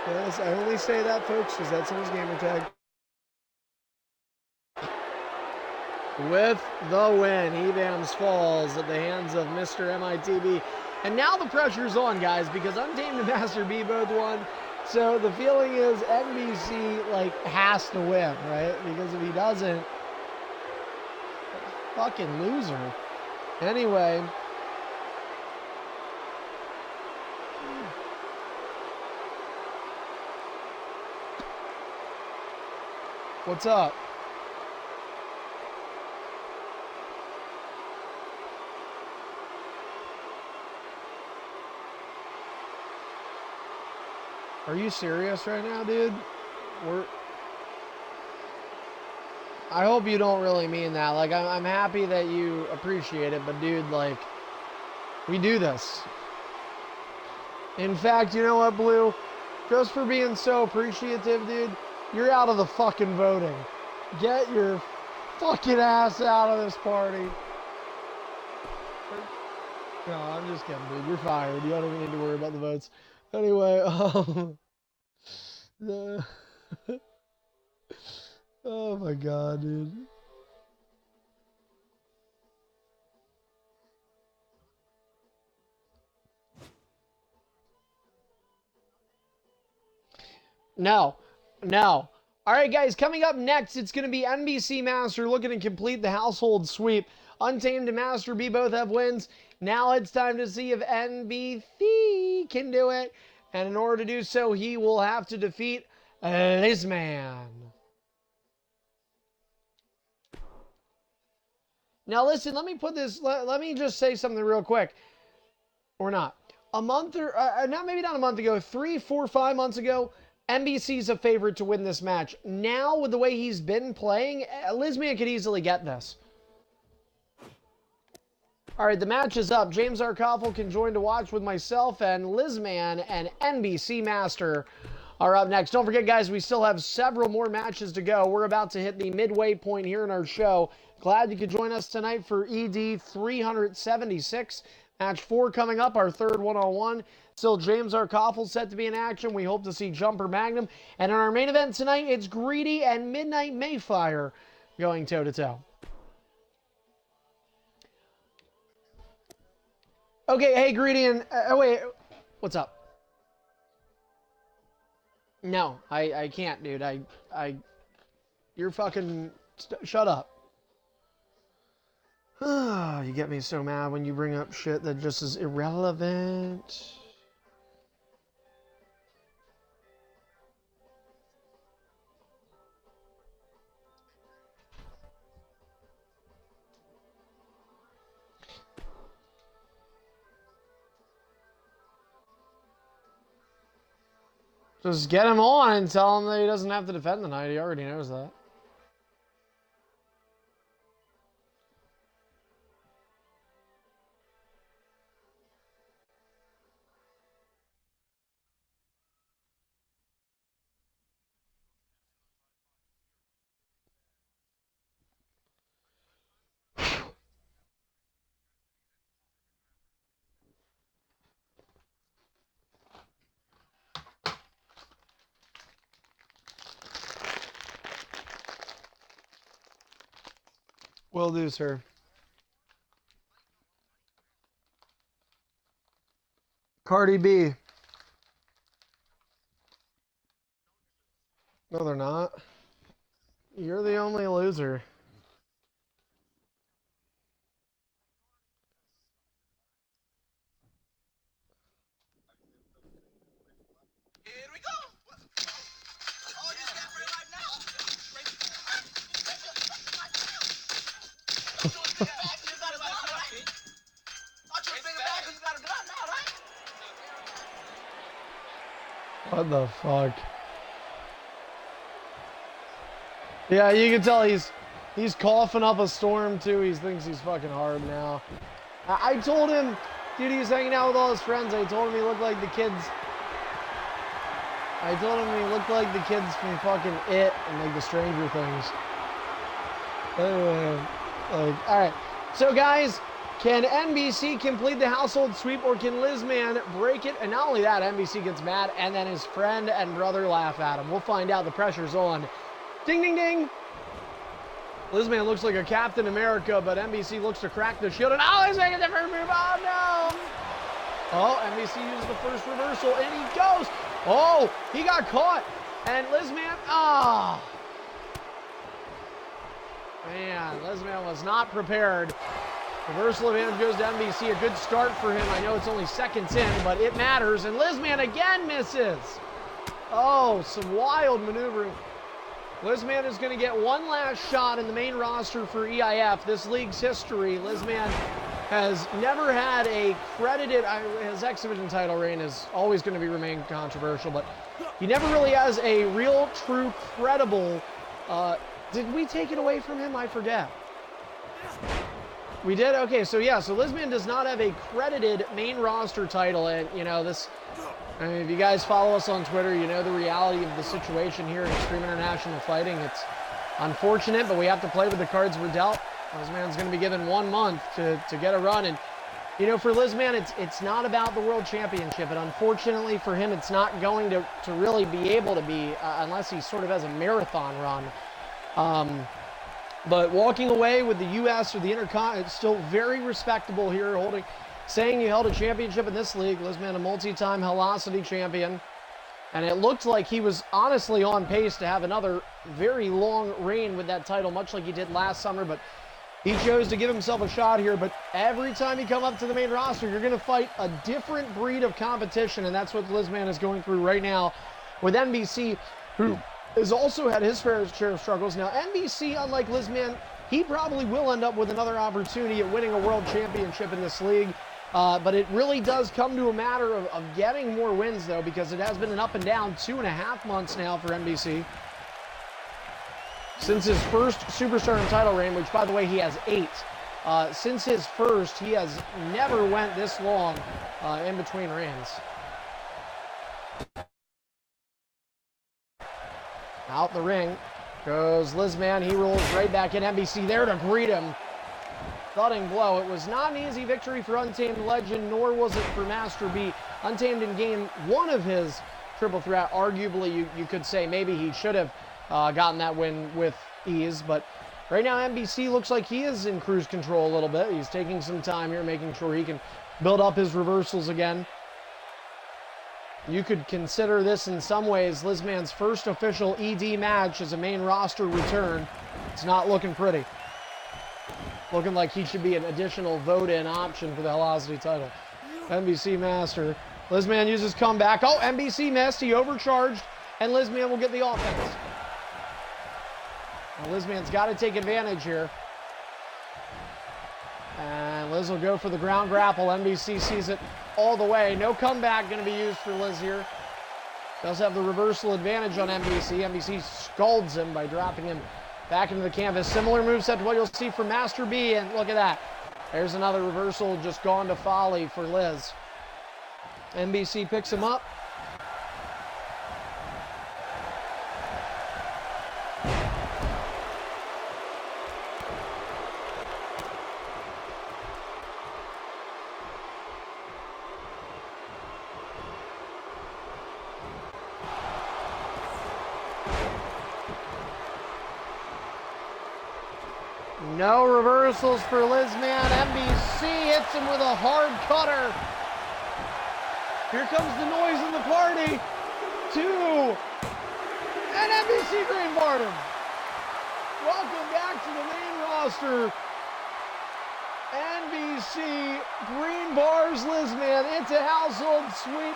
Yes, I only say that, folks, because that's in his gamer tag. With the win, Eif falls at the hands of Mr. MITB. And now the pressure's on, guys, because Untamed and Master B both won. So the feeling is NBC, has to win, right? Because if he doesn't, fucking loser. Anyway. What's up? Are you serious right now, dude? I hope you don't really mean that. I'm happy that you appreciate it, but dude, we do this. In fact, you know what, Blue? Just for being so appreciative, dude, you're out of the fucking voting. Get your fucking ass out of this party. No, I'm just kidding, dude. You're fired. You don't even need to worry about the votes. Anyway, oh my god, dude. No. All right, guys, coming up next, it's going to be NBC Master looking to complete the household sweep. Untamed and Master B both have wins. Now it's time to see if NBC can do it. And in order to do so, he will have to defeat Lizman. Now listen, let me just say something real quick. Or not. A month or, maybe not a month ago, 3, 4, 5 months ago, NBC's a favorite to win this match. Now, with the way he's been playing, Lizman could easily get this. All right, the match is up. James Arkoffel can join to watch with myself, and Lizman and NBC Master are up next. Don't forget, guys, we still have several more matches to go. We're about to hit the midway point here in our show. Glad you could join us tonight for ED 376. Match 4 coming up, our third one-on-one. Still James Arkoffel set to be in action. We hope to see Jumper Magnum. And in our main event tonight, it's Greedy and Midnight Mayfire going toe-to-toe. Okay, hey, Greedy and... wait, what's up? No, I can't, dude. You're fucking... shut up. You get me so mad when you bring up shit that just is irrelevant. Just get him on and tell him that he doesn't have to defend tonight. He already knows that. Will do, sir. Cardi B. No, they're not. You're the only loser. Here we go. Oh, you got real life now. What the fuck? Yeah, you can tell he's coughing up a storm too. He thinks he's fucking hard now. I told him, dude, he was hanging out with all his friends. I told him he looked like the kids. I told him he looked like the kids from fucking It and like the Stranger Things. Like, all right. So guys, can NBC complete the household sweep, or can Lizman break it? And not only that, NBC gets mad, and then his friend and brother laugh at him. We'll find out. The pressure's on. Ding, ding, ding. Lizman looks like a Captain America, but NBC looks to crack the shield. And oh, he's making the first move. Oh, no. Oh, NBC uses the first reversal, and he goes. Oh, he got caught. And Lizman, oh. Man, Lizman was not prepared. Reversal advantage goes to NBC. A good start for him. I know it's only seconds in, but it matters. And Lizman again misses. Oh, some wild maneuvering. Lizman is going to get one last shot in the main roster for EIF. This league's history, Lizman has never had a credited, his X Division title reign is always going to remain controversial, but he never really has a real, true, credible, did we take it away from him? I forget. We did? Okay, so yeah, so Lizman does not have a credited main roster title, and, you know, this, I mean, if you guys follow us on Twitter, you know the reality of the situation here in Extreme International Fighting. It's unfortunate, but we have to play with the cards we're dealt. Lizman's going to be given 1 month to get a run, and, you know, for Lizman, it's not about the World Championship, and unfortunately for him, it's not going to really be able to be, unless he sort of has a marathon run. But walking away with the U.S. or the Intercontinental, it's still very respectable here, saying you held a championship in this league. Lizman, a multi-time Velocity champion. And it looked like he was honestly on pace to have another very long reign with that title, much like he did last summer. But he chose to give himself a shot here. But every time you come up to the main roster, you're going to fight a different breed of competition. And that's what Lizman is going through right now with NBC, who has also had his fair share of struggles. Now, NBC, unlike Lizman, he probably will end up with another opportunity at winning a world championship in this league. But it really does come to a matter of getting more wins, though, because it has been an up and down 2.5 months now for NBC. Since his first Superstar and title reign, which, by the way, he has 8. Since his first, he has never went this long in between reigns. Out the ring goes Lizman. He rolls right back in. NBC there to greet him. Thudding blow. It was not an easy victory for Untamed Legend, nor was it for Master B. Untamed in game one of his triple threat. Arguably, you could say maybe he should have gotten that win with ease, but right now NBC looks like he is in cruise control a little bit. He's taking some time here, making sure he can build up his reversals again. You could consider this in some ways Lizman's first official ED match as a main roster return. It's not looking pretty. Looking like he should be an additional vote-in option for the Velocity title. NBC Master. Lizman uses comeback. Oh, NBC missed. He overcharged, and Lizman will get the offense. Now, Lizman's got to take advantage here. And Liz will go for the ground grapple. NBC sees it all the way. No comeback going to be used for Liz here. Does have the reversal advantage on NBC. NBC scalds him by dropping him back into the canvas. Similar moveset to what you'll see from Master B, and look at that. There's another reversal just gone to folly for Liz. NBC picks him up. No reversals for Lizman. NBC hits him with a hard cutter. Here comes the noise in the party. 2. And NBC greenbarred him. Welcome back to the main roster. NBC green bars Lizman. It's a household sweep.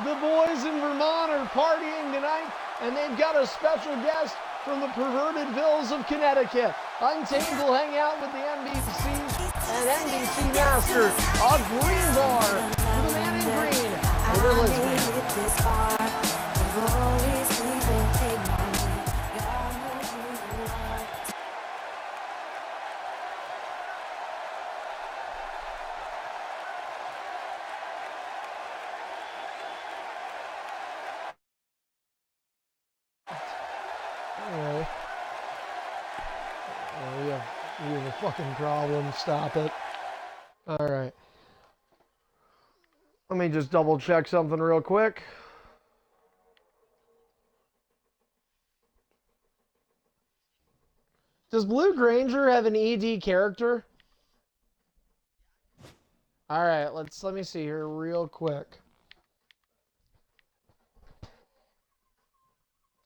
The boys in Vermont are partying tonight, and they've got a special guest from the perverted villas of Connecticut. Untamed will hang out with the NBC and NBC Master. A green bar for the man in green over Lisbon. Anyway. You have a fucking problem. Stop it. All right. Let me just double check something real quick. Does Blue Granger have an ED character? All right, let me see here real quick.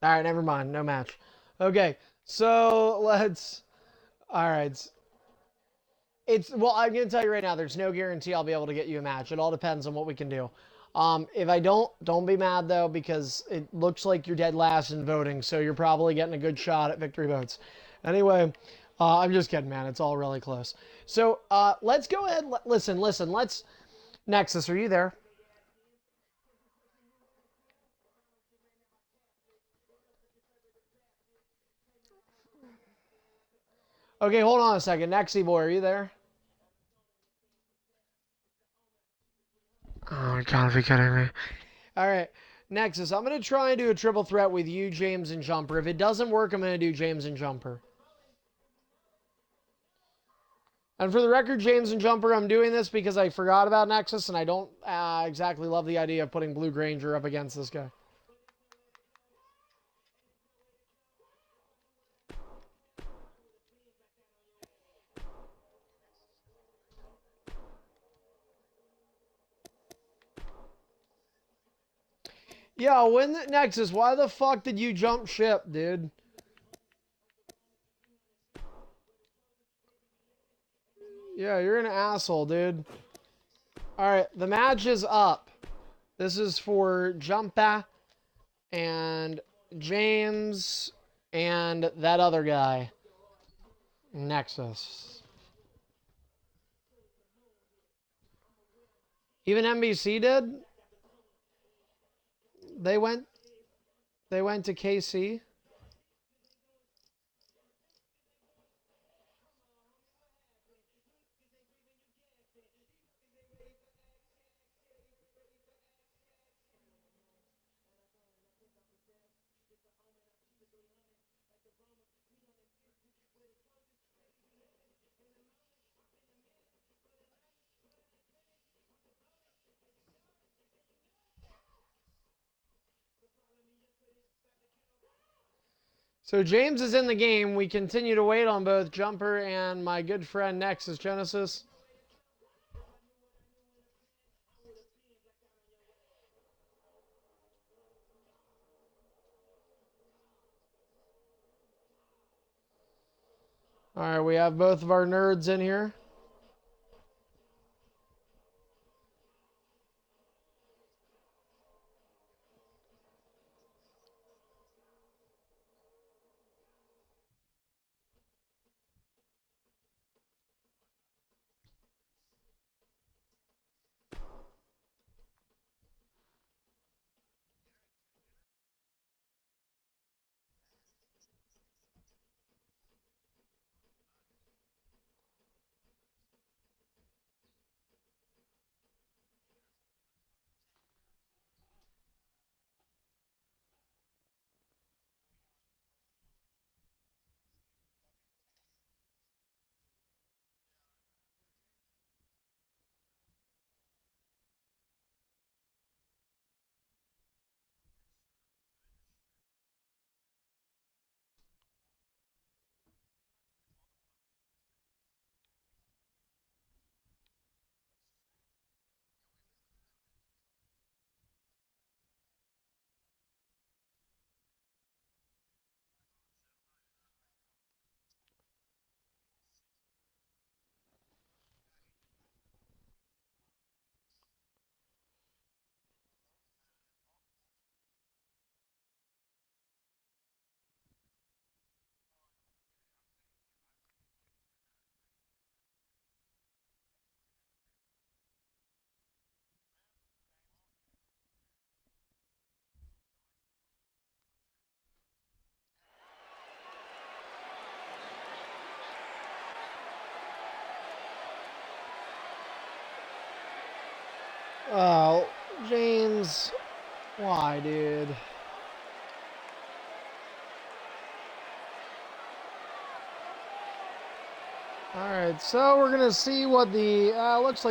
All right, never mind. No match. Okay, so let's... All right. Well, I'm going to tell you right now, there's no guarantee I'll be able to get you a match. It all depends on what we can do. If I don't be mad, though, because it looks like you're dead last in voting, so you're probably getting a good shot at victory votes. Anyway, I'm just kidding, man. It's all really close. So let's go ahead. Listen. Let's... Nexus, are you there? Okay, hold on a second. Nexy boy, are you there? Oh, you gotta be kidding me. All right. Nexus, I'm going to try and do a triple threat with you, James, and Jumper. If it doesn't work, I'm going to do James and Jumper. And for the record, James and Jumper, I'm doing this because I forgot about Nexus, and I don't exactly love the idea of putting Blue Granger up against this guy. Yo, when the Nexus, why the fuck did you jump ship, dude? Yeah, you're an asshole, dude. Alright, the match is up. This is for Jumpa and James and that other guy. Nexus. Even NBC did? They went to KC. So James is in the game. We continue to wait on both Jumper and my good friend Nexus Genesis. All right, we have both of our nerds in here. Oh, James. Why, dude? Alright, so we're gonna see what the looks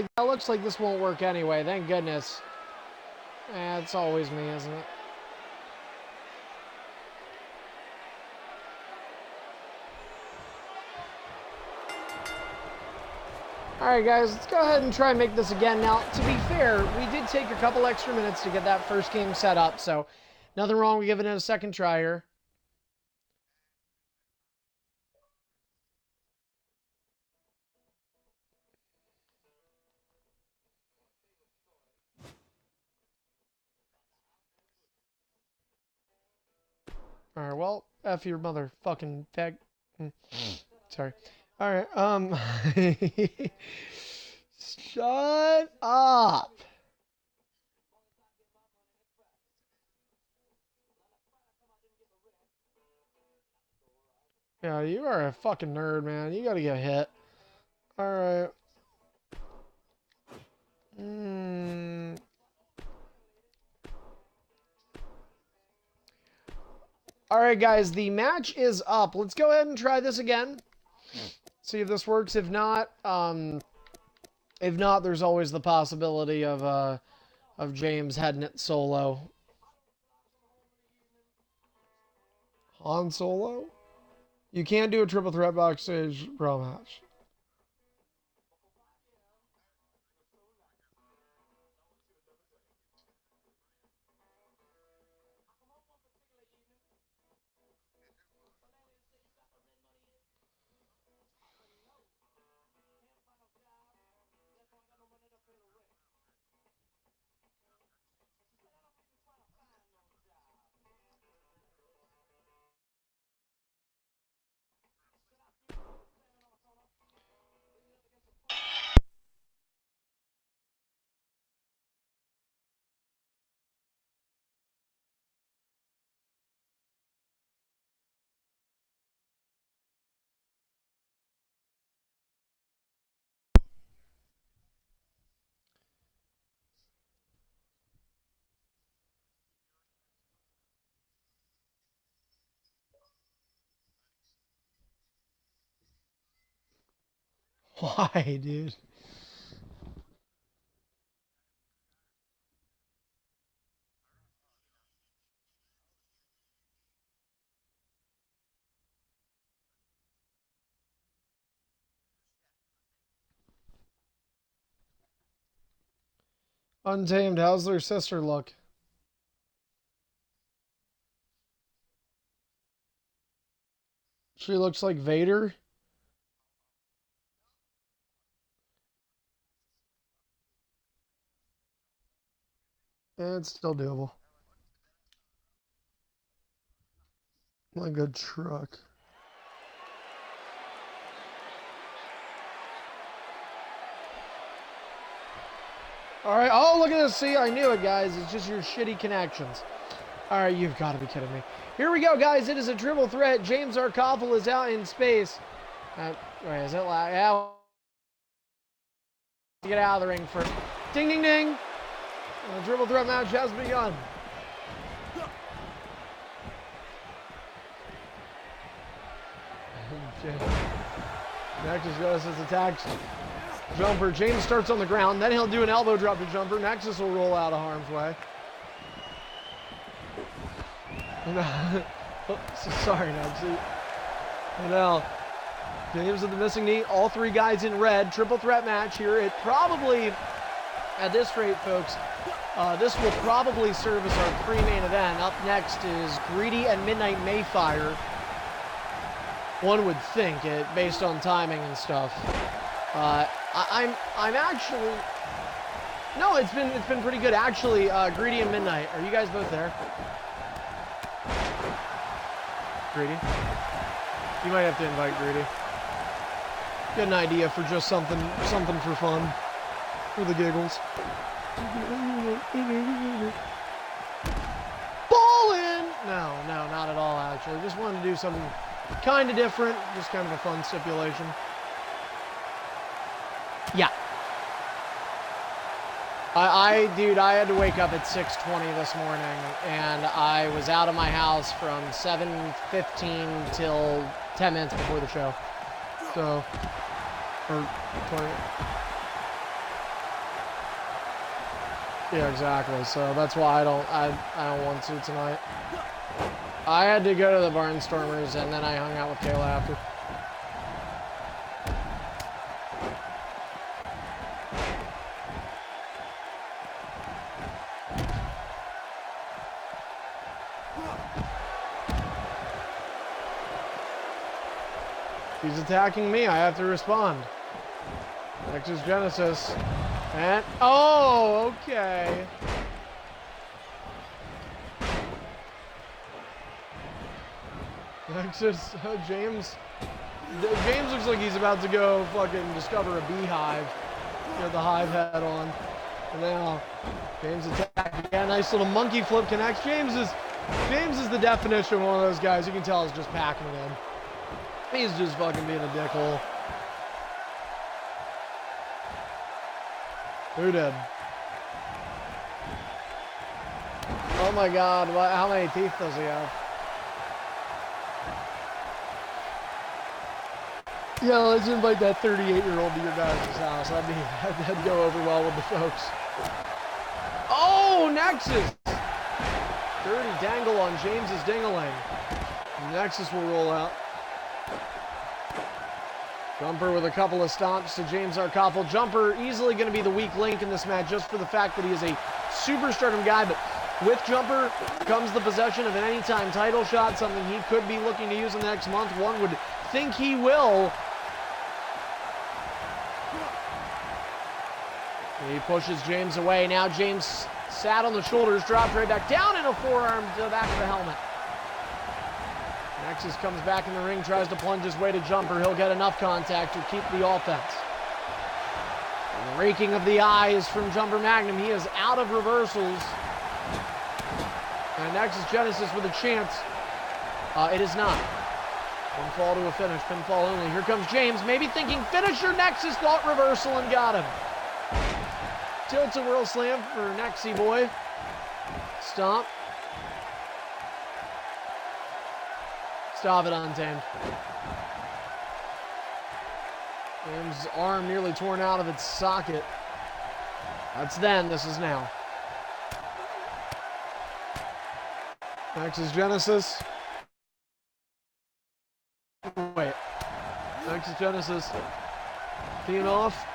like this won't work anyway, thank goodness. It's always me, isn't it? Alright guys, let's go ahead and try and make this again. Now, to be fair, we did take a couple extra minutes to get that first game set up, so nothing wrong with giving it a second try here. Alright, well, F your motherfucking fag. Sorry. Alright, shut up! Yeah, you are a fucking nerd, man. You gotta get hit. Alright. Alright, guys, the match is up. Let's go ahead and try this again. See if this works. If not, there's always the possibility of James heading it solo. Han Solo? You can't do a triple threat backstage pro match. Why, dude? Untamed, how's their sister look? She looks like Vader. It's still doable. Like a truck. All right. Oh, look at this. See, I knew it, guys. It's just your shitty connections. All right, you've got to be kidding me. Here we go, guys. It is a triple threat. James Arkoffel is out in space. Wait, is it loud? Yeah. Get out of the ring first. Ding, ding, ding. And the triple threat match has begun. Nexus goes as attacks. Jumper. James starts on the ground. Then he'll do an elbow drop to Jumper. Nexus will roll out of harm's way. Sorry, Nexus. Now, James with the missing knee. All three guys in red. Triple threat match here. It probably, at this rate, folks, this will probably serve as our pre-main event. Up next is Greedy and Midnight Mayfire. One would think it, based on timing and stuff. I'm actually. No, it's been pretty good actually. Greedy and Midnight. Are you guys both there? Greedy. You might have to invite Greedy. Get an idea for just something for fun, for the giggles. Ballin'! No, not at all. Actually, just wanted to do something kind of different, just kind of a fun stipulation. Yeah. Dude, I had to wake up at 6:20 this morning, and I was out of my house from 7:15 till 10 minutes before the show. So, or 20. Yeah, exactly. So that's why I don't want to tonight. I had to go to the Barnstormers, and then I hung out with Kayla after. He's attacking me. I have to respond. Nexus Genesis. And, oh, okay. Nexus, James looks like he's about to go fucking discover a beehive. Get the hive head on. And now, James attack again. Nice little monkey flip connects. James is the definition of one of those guys you can tell is just packing it in. He's just fucking being a dickhole. Who did? Oh my god, how many teeth does he have? Yeah, let's invite that 38-year-old to your guys' house. That'd go over well with the folks. Oh, Nexus! Dirty dangle on James's ding-a-ling. Nexus will roll out. Jumper with a couple of stomps to James Arkoffel. Jumper easily going to be the weak link in this match just for the fact that he is a super stardom guy, but with Jumper comes the possession of an anytime title shot, something he could be looking to use in the next month. One would think he will. He pushes James away. Now James sat on the shoulders, dropped right back down in a forearm to the back of the helmet. Nexus comes back in the ring, tries to plunge his way to Jumper. He'll get enough contact to keep the offense. And the raking of the eyes from Jumper Magnum. He is out of reversals. And Nexus Genesis with a chance. It is not. Pinfall to a finish. Pinfall only. Here comes James. Maybe thinking finisher. Nexus thought reversal and got him. Tilt-a-whirl slam for Nexy boy. Stomp. Stop it, Untamed. James' arm nearly torn out of its socket. That's then, this is now. Nexus Genesis. Wait. Nexus Genesis. Teeing off.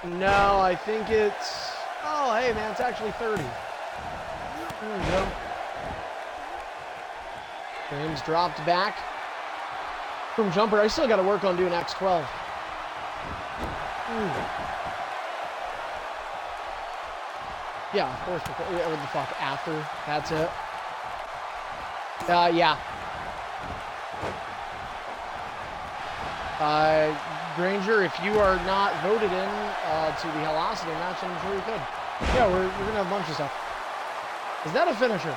No, I think it's... Oh, hey, man, it's actually 30. There we go. James dropped back from jumper. I still got to work on doing X12. Yeah, of course. What the fuck? After. That's it. Yeah. Granger, if you are not voted in to the Velocity match, I'm sure you could. Yeah, we're going to have a bunch of stuff. Is that a finisher?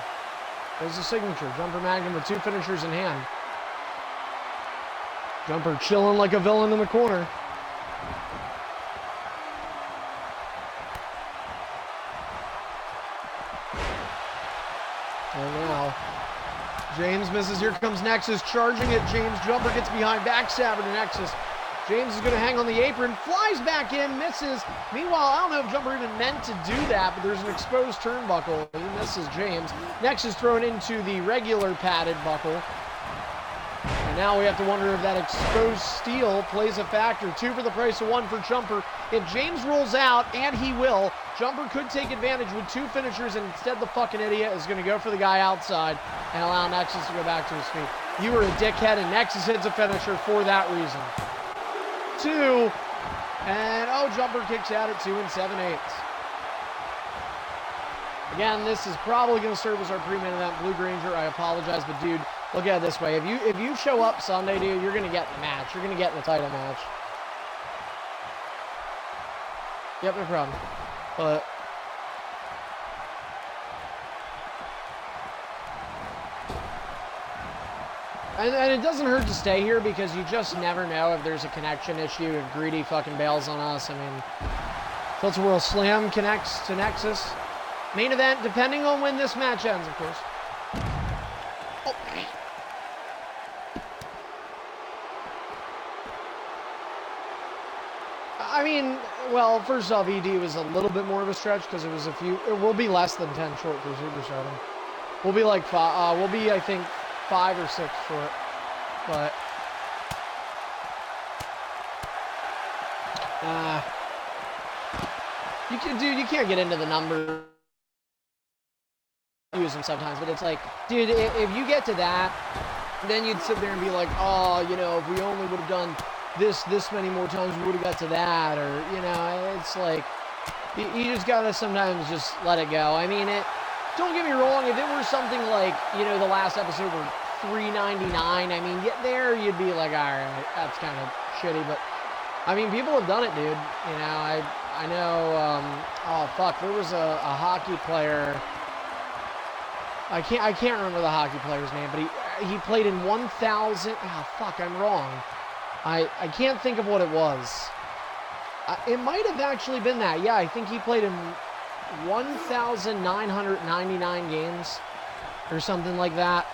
There's a signature. Jumper Magnum with 2 finishers in hand. Jumper chilling like a villain in the corner. And now, James misses. Here comes Nexus charging it. James jumper gets behind, backstabber to Nexus. James is going to hang on the apron, flies back in, misses. Meanwhile, I don't know if Jumper even meant to do that, but there's an exposed turnbuckle. He misses James. Nexus thrown into the regular padded buckle. And now we have to wonder if that exposed steel plays a factor. 2 for the price of 1 for Jumper. If James rolls out, and he will, Jumper could take advantage with 2 finishers, and instead the fucking idiot is going to go for the guy outside and allow Nexus to go back to his feet. You were a dickhead, and Nexus hits a finisher for that reason. 2, and Jumper kicks out at 2 7/8. Again, this is probably going to serve as our pre-main event. Blue Granger, I apologize, but dude, look at it this way. If you show up Sunday, dude, you're going to get in the match. You're going to get in the title match. Yep, no problem. But and it doesn't hurt to stay here because you just never know if there's a connection issue, if Greedy fucking bails on us. I mean, Filter World Slam connects to Nexus. Main event, depending on when this match ends, of course. Oh. I mean, well, first off, ED was a little bit more of a stretch because it was it will be less than 10 short for Superstardom. We'll be like 5, we'll be, I think, 5 or 6 short, but you can't get into the number. Use them sometimes, but it's like, dude, if you get to that, then you'd sit there and be like, oh, you know, if we only would have done this many more times, we would have got to that, or, you know, it's like, you just gotta sometimes just let it go. I mean, don't get me wrong, if it were something like, you know, the last episode were 399, I mean, get there, you'd be like, alright, that's kind of shitty, but, I mean, people have done it, dude. You know, I know, oh, fuck, there was a hockey player, I can't remember the hockey player's name, but he played in 1,000, oh, fuck, I'm wrong. I can't think of what it was. It might have actually been that. Yeah, I think he played in 1,999 games or something like that.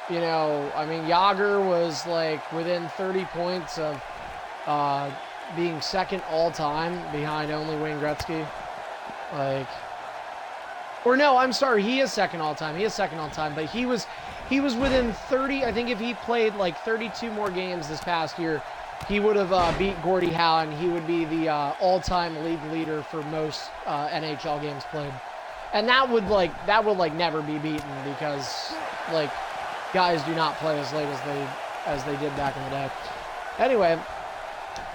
You know, I mean, Yager was like within 30 points of being second all-time behind only Wayne Gretzky. Like, or no, I'm sorry, he is second all-time. He is second all-time, but he was within 30. I think if he played like 32 more games this past year, he would have beat Gordie Howe, and he would be the all-time league leader for most NHL games played. And that would never be beaten because like guys do not play as late as they did back in the day. Anyway,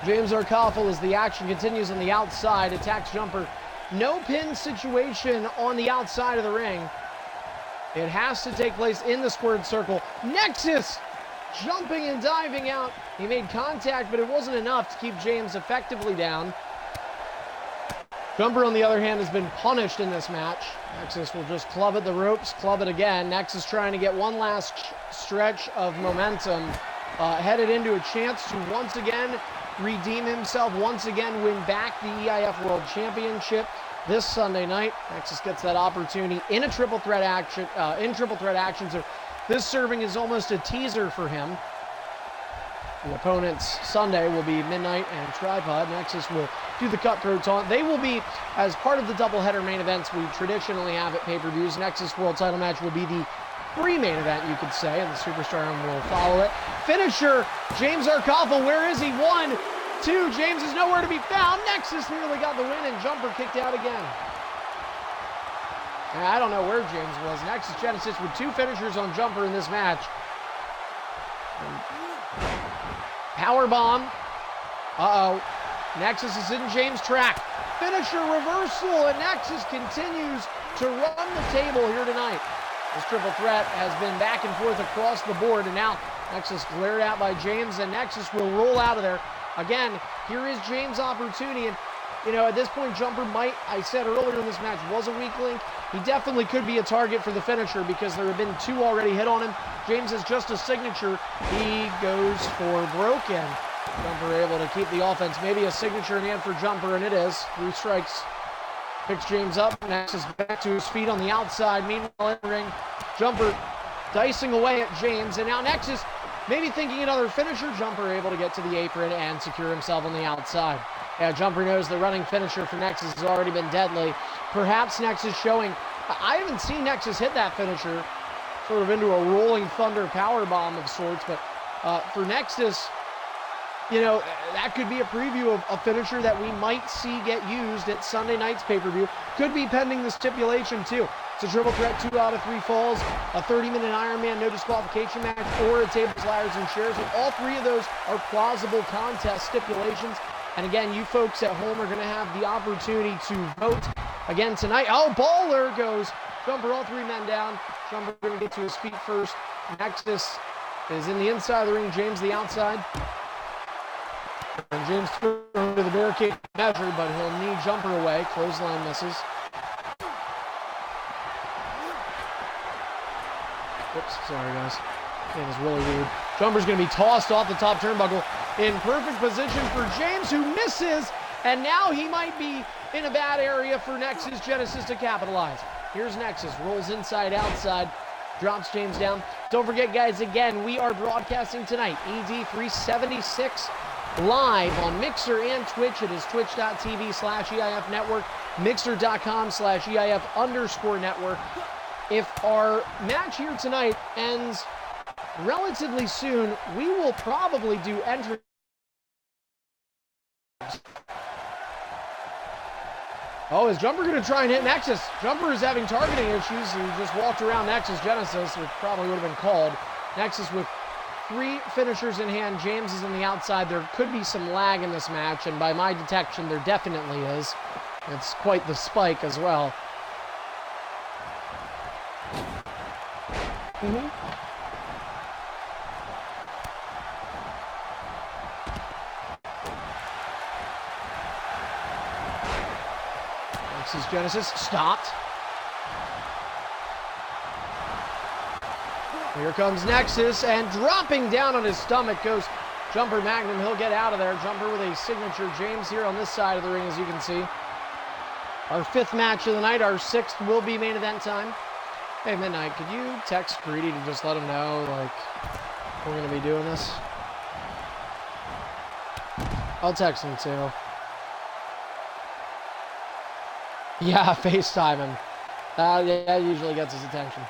James Arkoffel, as the action continues on the outside, attacks Jumper. No pin situation on the outside of the ring. It has to take place in the squared circle. Nexus jumping and diving out. He made contact, but it wasn't enough to keep James effectively down. Jumper, on the other hand, has been punished in this match. Nexus will just club at the ropes, club it again. Nexus trying to get one last stretch of momentum, headed into a chance to once again redeem himself, once again win back the EIF World Championship this Sunday night. Nexus gets that opportunity in a triple threat action. So this serving is almost a teaser for him. The opponents Sunday will be Midnight and Tripod. Nexus will do the cutthroat taunt. They will be, as part of the doubleheader main events we traditionally have at pay-per-views, Nexus World Title match will be the pre-main event, you could say, and the Superstardom will follow it. Finisher, James Arkoffel, where is he? 1, 2. James is nowhere to be found. Nexus nearly got the win, and Jumper kicked out again. And I don't know where James was. Nexus Genesis with 2 finishers on Jumper in this match. Power bomb. Uh-oh. Nexus is in James' track. Finisher reversal, and Nexus continues to run the table here tonight. This triple threat has been back and forth across the board, and now Nexus glared out by James, and Nexus will roll out of there. Again, here is James' opportunity, and you know, at this point, Jumper might, I said earlier in this match, was a weak link. He definitely could be a target for the finisher because there have been 2 already hit on him. James is just a signature. He goes for broken. Jumper able to keep the offense. Maybe a signature in hand for Jumper, and it is. 3 strikes. Picks James up. Nexus back to his feet on the outside. Meanwhile, in the ring, Jumper dicing away at James, and now Nexus maybe thinking another finisher. Jumper able to get to the apron and secure himself on the outside. Yeah, Jumper knows the running finisher for Nexus has already been deadly. Perhaps Nexus showing... I haven't seen Nexus hit that finisher sort of into a rolling thunder power bomb of sorts, but for Nexus, you know, that could be a preview of a finisher that we might see get used at Sunday night's pay-per-view. Could be pending the stipulation, too. It's a triple threat, 2 out of 3 falls, a 30-minute Iron Man no disqualification match, or a tables, ladders, and chairs. And all 3 of those are plausible contest stipulations. And again, you folks at home are going to have the opportunity to vote again tonight. Oh, baller goes. Jumper, all 3 men down. Jumper going to get to his feet first. Nexus is in the inside of the ring. James the outside. And James thrown to the barricade measure, but he'll knee Jumper away. Clothesline misses. Whoops, sorry guys. That is really weird. Jumper's going to be tossed off the top turnbuckle in perfect position for James, who misses, and now he might be in a bad area for Nexus Genesis to capitalize. Here's Nexus, rolls inside, outside, drops James down. Don't forget, guys, again, we are broadcasting tonight, ED 376, live on Mixer and Twitch. It is twitch.tv/EIF Network, mixer.com/EIF_network. If our match here tonight ends relatively soon, we will probably do entry. Oh, is Jumper going to try and hit Nexus? Jumper is having targeting issues. He just walked around Nexus Genesis, which probably would have been called. Nexus with 3 finishers in hand. James is on the outside. There could be some lag in this match, and by my detection, there definitely is. It's quite the spike as well. Nexus Genesis stopped. Here comes Nexus, and dropping down on his stomach goes Jumper Magnum. He'll get out of there. Jumper with a signature. James here on this side of the ring, as you can see. Our 5th match of the night. Our 6th will be main event time. Hey, Midnight, could you text Greedy to just let him know, like, we're going to be doing this? I'll text him, too. Yeah, FaceTime him. Yeah, that usually gets his attention.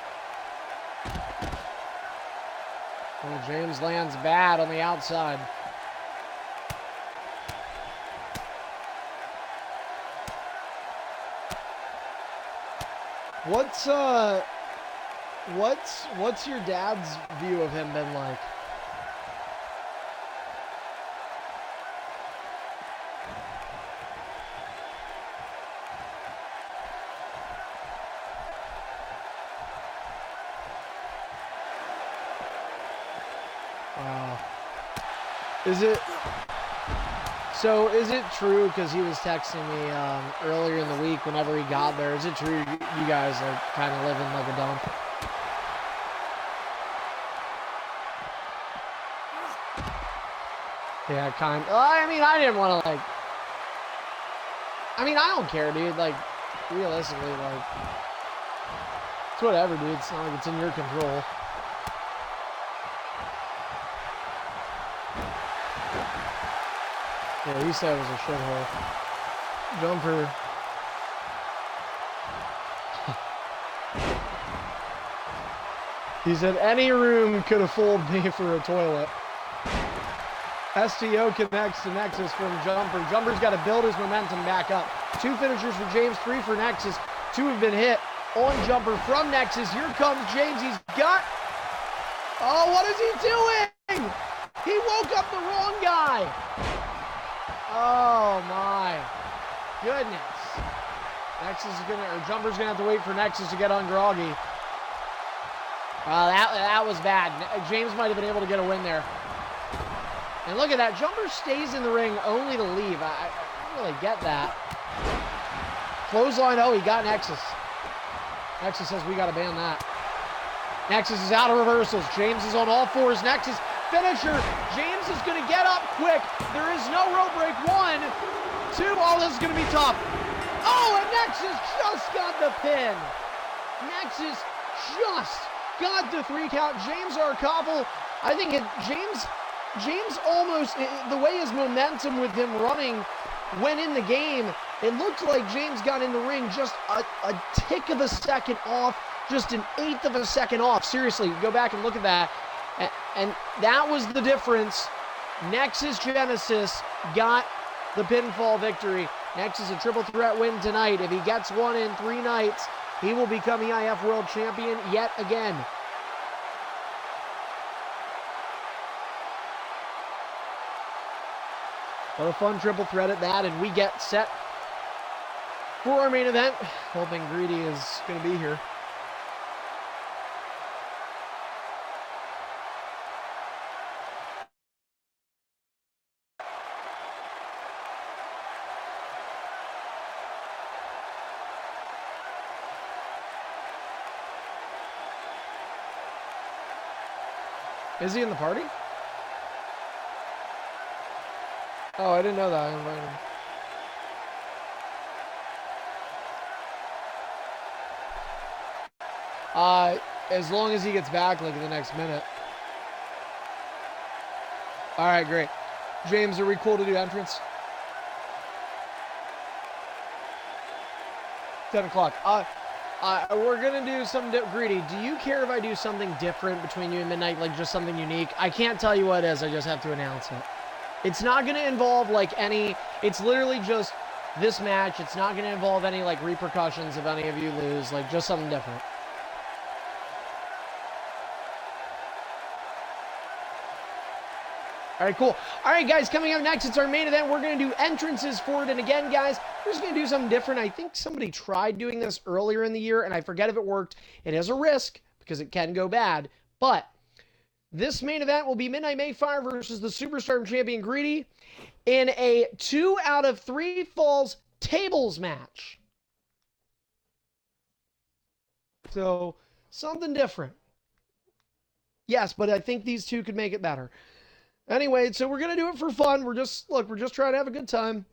Oh, James lands bad on the outside. What's your dad's view of him been like? Wow. Is it true, because he was texting me earlier in the week whenever he got there, is it true you guys are kind of living like a dump? Yeah, kind of. I mean, I didn't want to, like... I mean, I don't care, dude. Like, realistically, like... It's whatever, dude. It's not like it's in your control. Yeah, he said it was a shithole. Jumper. He said any room could have fooled me for a toilet. STO connects to Nexus from Jumper. Jumper's got to build his momentum back up. 2 finishers for James, 3 for Nexus. 2 have been hit on Jumper from Nexus. Here comes James. He's got... Oh, what is he doing? He woke up the wrong guy. Oh, my goodness. Nexus is going to... Or Jumper's going to have to wait for Nexus to get on Groggy. That was bad. James might have been able to get a win there. And look at that. Jumper stays in the ring only to leave. I don't really get that. Clothesline. Oh, he got Nexus. Nexus says we got to ban that. Nexus is out of reversals. James is on all fours. Nexus finisher. James is going to get up quick. There is no rope break. 1, 2. Oh, this is going to be tough. Oh, and Nexus just got the pin. Nexus just got the 3 count. James Arkoffel, I think James almost, the way his momentum with him running went in the game, it looked like James got in the ring just a tick of a second off, just an 1/8 of a second off. Seriously, go back and look at that. And that was the difference. Nexus Genesis got the pinfall victory. Nexus a triple threat win tonight. If he gets one in 3 nights, he will become EIF World Champion yet again. What a fun triple threat at that, and we get set for our main event. Hoping Greedy is going to be here. Is he in the party? Oh, I didn't know that. I invited him. As long as he gets back, like, in the next minute. All right, great. James, are we cool to do entrance? 10 o'clock. We're going to do something Greedy, do you care if I do something different between you and Midnight, like just something unique? I can't tell you what it is. I just have to announce it. It's not going to involve, like, it's literally just this match. It's not going to involve any, like, repercussions if any of you lose. Like, just something different. All right, cool. All right, guys, coming up next, it's our main event. We're going to do entrances for it. And again, guys, we're just going to do something different. I think somebody tried doing this earlier in the year, and I forget if it worked. It is a risk because it can go bad. But this main event will be Midnight Mayfire versus the Superstar Champion Greedy in a 2 out of 3 falls tables match. So, something different. Yes, but I think these two could make it better. Anyway, so we're going to do it for fun. We're just trying to have a good time.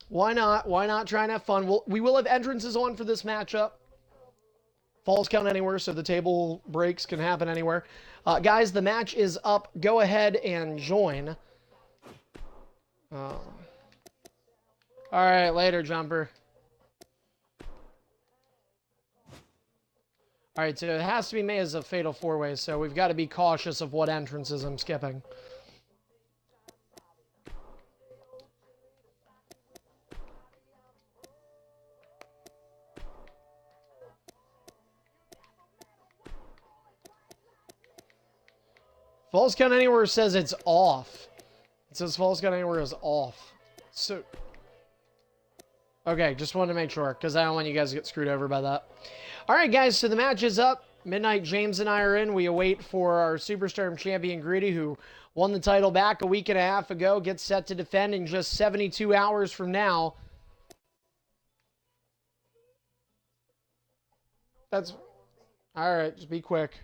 Why not? Why not try and have fun? We will have entrances on for this matchup. Falls count anywhere, so the table breaks can happen anywhere. Guys, the match is up. Go ahead and join. All right, later, Jumper. All right, so it has to be made as a fatal 4-way, so we've got to be cautious of what entrances I'm skipping. Falls count anywhere says it's off. It says falls count anywhere is off. So, okay, just wanted to make sure, because I don't want you guys to get screwed over by that. All right, guys, so the match is up. Midnight, James and I are in. We await for our Superstar Champion Greedy, who won the title back a week and a half ago, gets set to defend in just 72 hours from now. That's... All right, just be quick.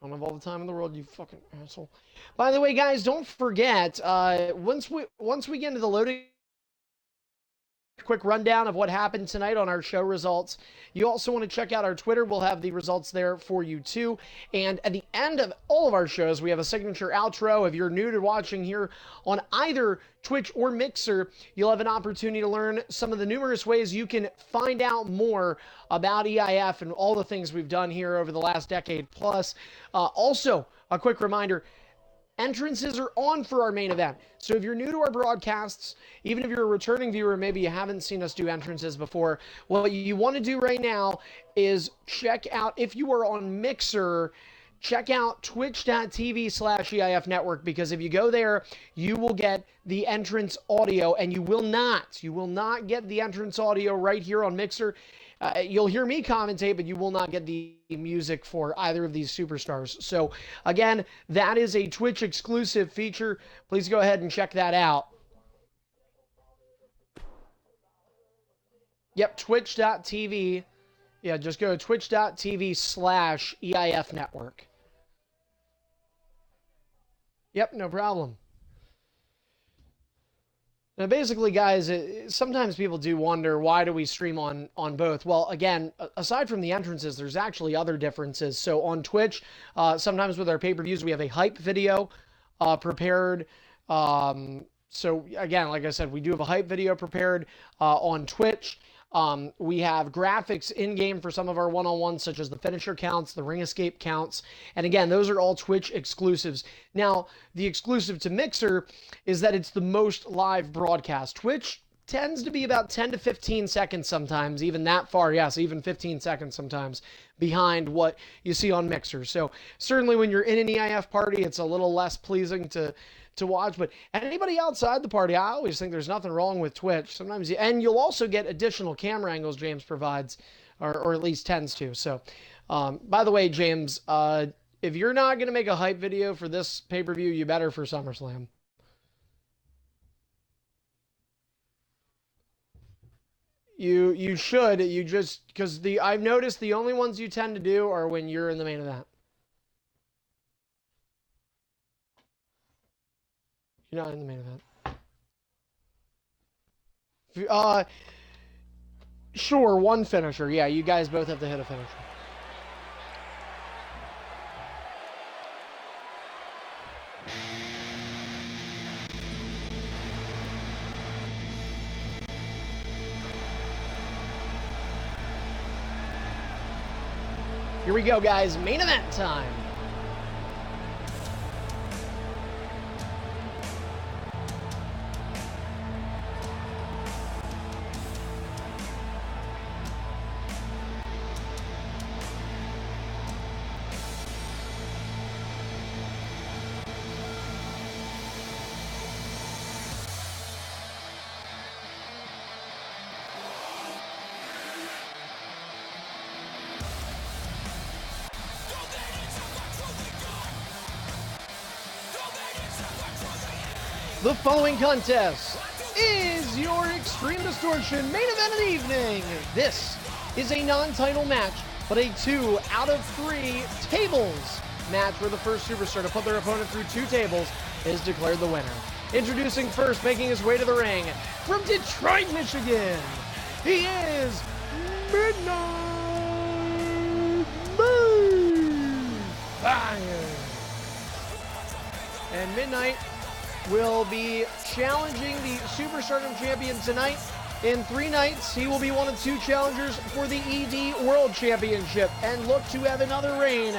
I don't have all the time in the world, you fucking asshole. By the way, guys, don't forget, once we get into the loading, quick rundown of what happened tonight on our show results. You also want to check out our Twitter. We'll have the results there for you too. And at the end of all of our shows, we have a signature outro. If you're new to watching here on either Twitch or Mixer, you'll have an opportunity to learn some of the numerous ways you can find out more about EIF and all the things we've done here over the last decade plus. Also, a quick reminder, entrances are on for our main event. So if you're new to our broadcasts, even if you're a returning viewer, maybe you haven't seen us do entrances before, what you want to do right now is check out, if you are on Mixer, check out twitch.tv/EIF network, because if you go there, you will get the entrance audio, and you will not get the entrance audio right here on Mixer. You'll hear me commentate, but you will not get the music for either of these superstars. So again, that is a Twitch exclusive feature. Please go ahead and check that out. Yep, twitch.tv. Yeah, just go to twitch.tv/EIF network. Yep, no problem. Now, basically, guys, sometimes people do wonder, why do we stream on both? Well, again, aside from the entrances, there's actually other differences. So on Twitch, sometimes with our pay-per-views, we have a hype video prepared. So again, like I said, we do have a hype video prepared on Twitch. We have graphics in-game for some of our one-on-ones, such as the finisher counts, the ring escape counts. And again, those are all Twitch exclusives. Now, the exclusive to Mixer is that it's the most live broadcast. Twitch tends to be about 10 to 15 seconds sometimes, even that far, yes, even 15 seconds sometimes, behind what you see on Mixer. So certainly when you're in an EIF party, it's a little less pleasing to watch, but anybody outside the party, I always think there's nothing wrong with Twitch. Sometimes, and you'll also get additional camera angles James provides, or at least tends to. So, by the way, James, if you're not going to make a hype video for this pay-per-view, you better for SummerSlam. You should. You just, because I've noticed the only ones you tend to do are when you're in the main event. You're not in the main event. Sure, one finisher. Yeah, you guys both have to hit a finisher. Here we go, guys. Main event time. The following contest is your Extreme Distortion main event of the evening. This is a non-title match, but a 2 out of 3 tables match where the first superstar to put their opponent through 2 tables is declared the winner. Introducing first, making his way to the ring, from Detroit, Michigan, he is Midnight Fire. And Midnight will be challenging the Superstardom Champion tonight. In 3 nights, he will be one of 2 challengers for the ED World Championship and look to have another reign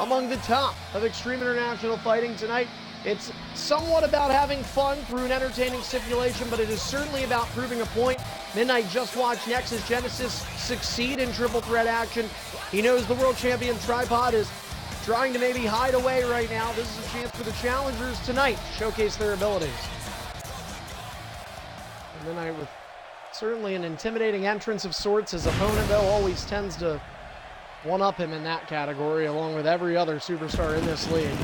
among the top of Extreme International Fighting tonight. It's somewhat about having fun through an entertaining stipulation, but it is certainly about proving a point. Midnight just watched Nexus Genesis succeed in triple threat action. He knows the World Champion tripod is trying to maybe hide away right now. This is a chance for the challengers tonight to showcase their abilities. And Midnight with certainly an intimidating entrance of sorts. His opponent, though, always tends to one-up him in that category, along with every other superstar in this league.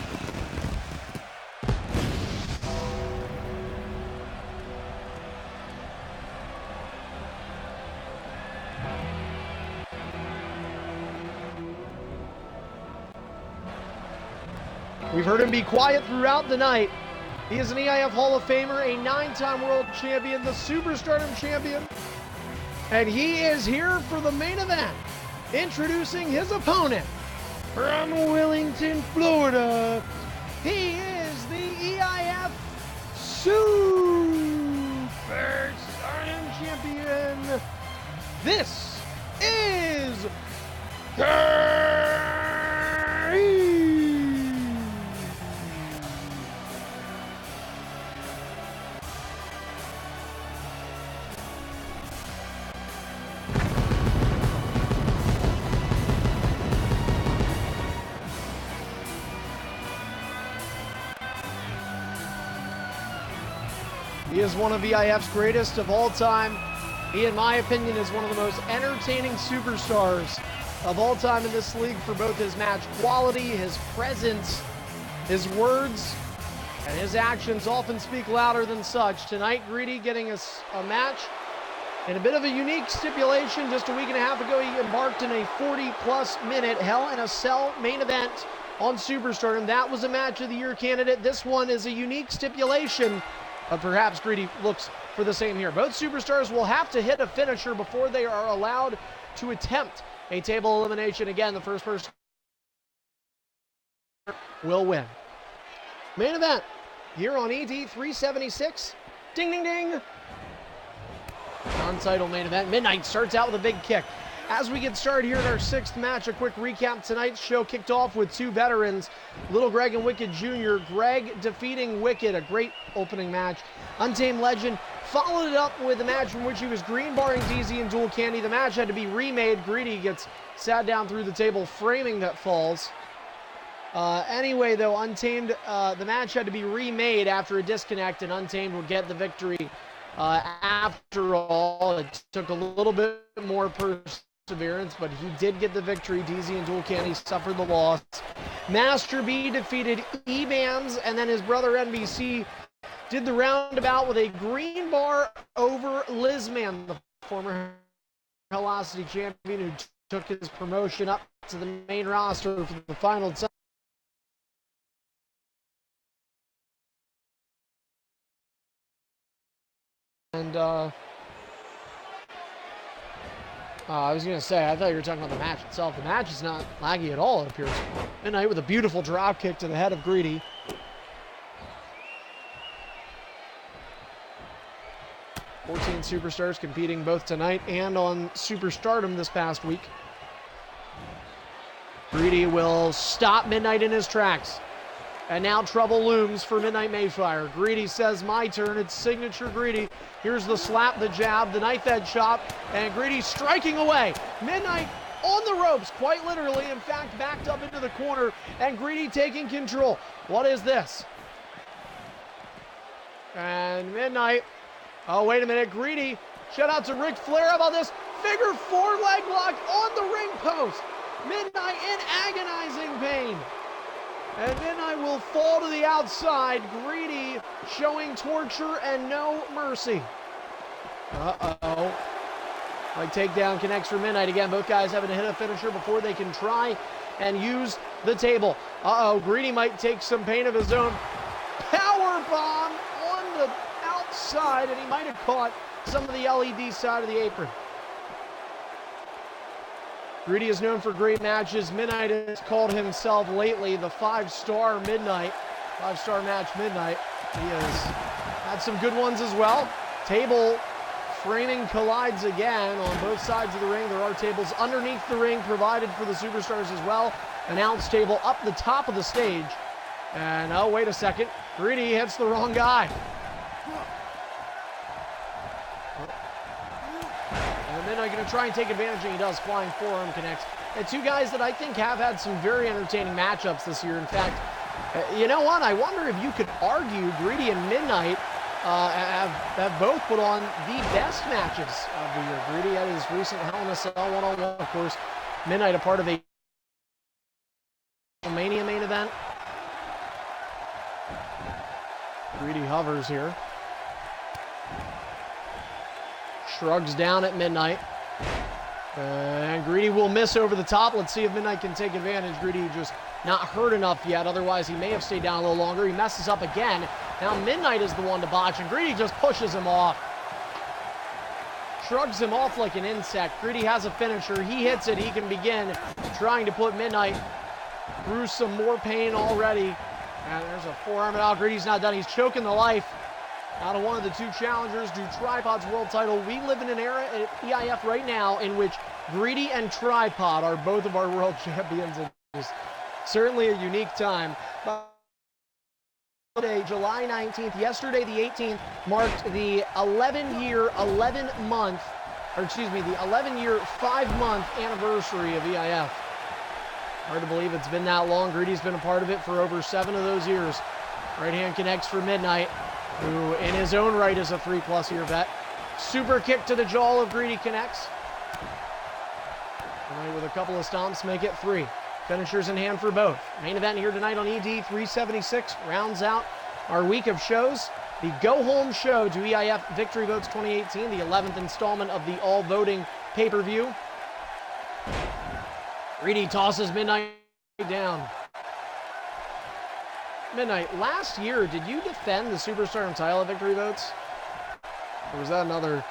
We've heard him be quiet throughout the night. He is an EIF Hall of Famer, a 9-time world champion, the Superstardom champion. And he is here for the main event. Introducing his opponent from Wellington, Florida. He is the EIF Superstardom champion. This is He is one of EIF's greatest of all time. He, in my opinion, is one of the most entertaining superstars of all time in this league for both his match quality, his presence, his words, and his actions often speak louder than such. Tonight, Greedy getting us a match in a bit of a unique stipulation. Just a week and a half ago, he embarked in a 40-plus minute Hell in a Cell main event on Superstardom. That was a Match of the Year candidate. This one is a unique stipulation, but perhaps Greedy looks for the same here. Both superstars will have to hit a finisher before they are allowed to attempt a table elimination. Again, the first person will win. Main event here on ED 376. Ding, ding, ding. Non-title main event. Midnight starts out with a big kick. As we get started here in our sixth match, a quick recap. Tonight's show kicked off with two veterans, Little Greg and Wicked Jr. Greg defeating Wicked, a great opening match. Untamed Legend followed it up with a match in which he was green barring DZ and Dual Candy. The match had to be remade. Greedy gets sat down through the table, framing that falls. Anyway, though, Untamed, the match had to be remade after a disconnect, and Untamed will get the victory. After all, it took a little bit more perseverance, but he did get the victory. DZ and Dual Candy suffered the loss. Master B defeated E-Bands, and then his brother NBC did the roundabout with a green bar over Lizman, the former Velocity champion who took his promotion up to the main roster for the final time. And, I was going to say, I thought you were talking about the match itself. The match is not laggy at all, it appears. Midnight with a beautiful drop kick to the head of Greedy. Fourteen superstars competing both tonight and on Superstardom this past week. Greedy will stop Midnight in his tracks. And now trouble looms for Midnight Mayfire. Greedy says, my turn. It's signature Greedy. Here's the slap, the jab, the knife edge chop, and Greedy striking away. Midnight on the ropes, quite literally. In fact, backed up into the corner, and Greedy taking control. What is this? And Midnight, oh, wait a minute, Greedy. Shout out to Ric Flair. How about this? Figure four leg lock on the ring post. Midnight in agonizing pain. And Midnight will fall to the outside. Greedy showing torture and no mercy. Uh-oh. Like takedown connects for Midnight again. Both guys having to hit a finisher before they can try and use the table. Uh-oh. Greedy might take some pain of his own. Power bomb on the outside, and he might have caught some of the LED side of the apron. Greedy is known for great matches. Midnight has called himself lately the five-star Midnight. Five-star match Midnight. He has had some good ones as well. Table framing collides again on both sides of the ring. There are tables underneath the ring provided for the superstars as well. Announce table up the top of the stage. And oh, wait a second. Greedy hits the wrong guy. Midnight going to try and take advantage, and he does. Flying forearm connects. And two guys that I think have had some very entertaining matchups this year. In fact, you know what? I wonder if you could argue Greedy and Midnight have both put on the best matches of the year. Greedy had his recent Hell in a Cell one-on-one. Of course, Midnight a part of a Mania main event. Greedy hovers here. Shrugs down at Midnight. And Greedy will miss over the top. Let's see if Midnight can take advantage. Greedy just not hurt enough yet. Otherwise, he may have stayed down a little longer. He messes up again. Now Midnight is the one to botch, and Greedy just pushes him off. Shrugs him off like an insect. Greedy has a finisher. He hits it. He can begin trying to put Midnight through some more pain already. And there's a forearm out. Greedy's not done. He's choking the life out of one of the two challengers to Tripod's world title. We live in an era at EIF right now in which Greedy and Tripod are both of our world champions. It's certainly a unique time. Today, July 19th, yesterday the 18th, marked the 11-year, 5-month anniversary of EIF. Hard to believe it's been that long. Greedy's been a part of it for over 7 of those years. Right hand connects for Midnight. who in his own right is a 3+ year vet. Super kick to the jaw of Greedy connects. Tonight with a couple of stomps, make it 3. Finishers in hand for both. Main event here tonight on ED 376 rounds out our week of shows. The go-home show to EIF Victory Votes 2018, the 11th installment of the all-voting pay-per-view. Greedy tosses Midnight down. Midnight, last year, did you defend the Superstardom title at Victory Votes? Or was that another?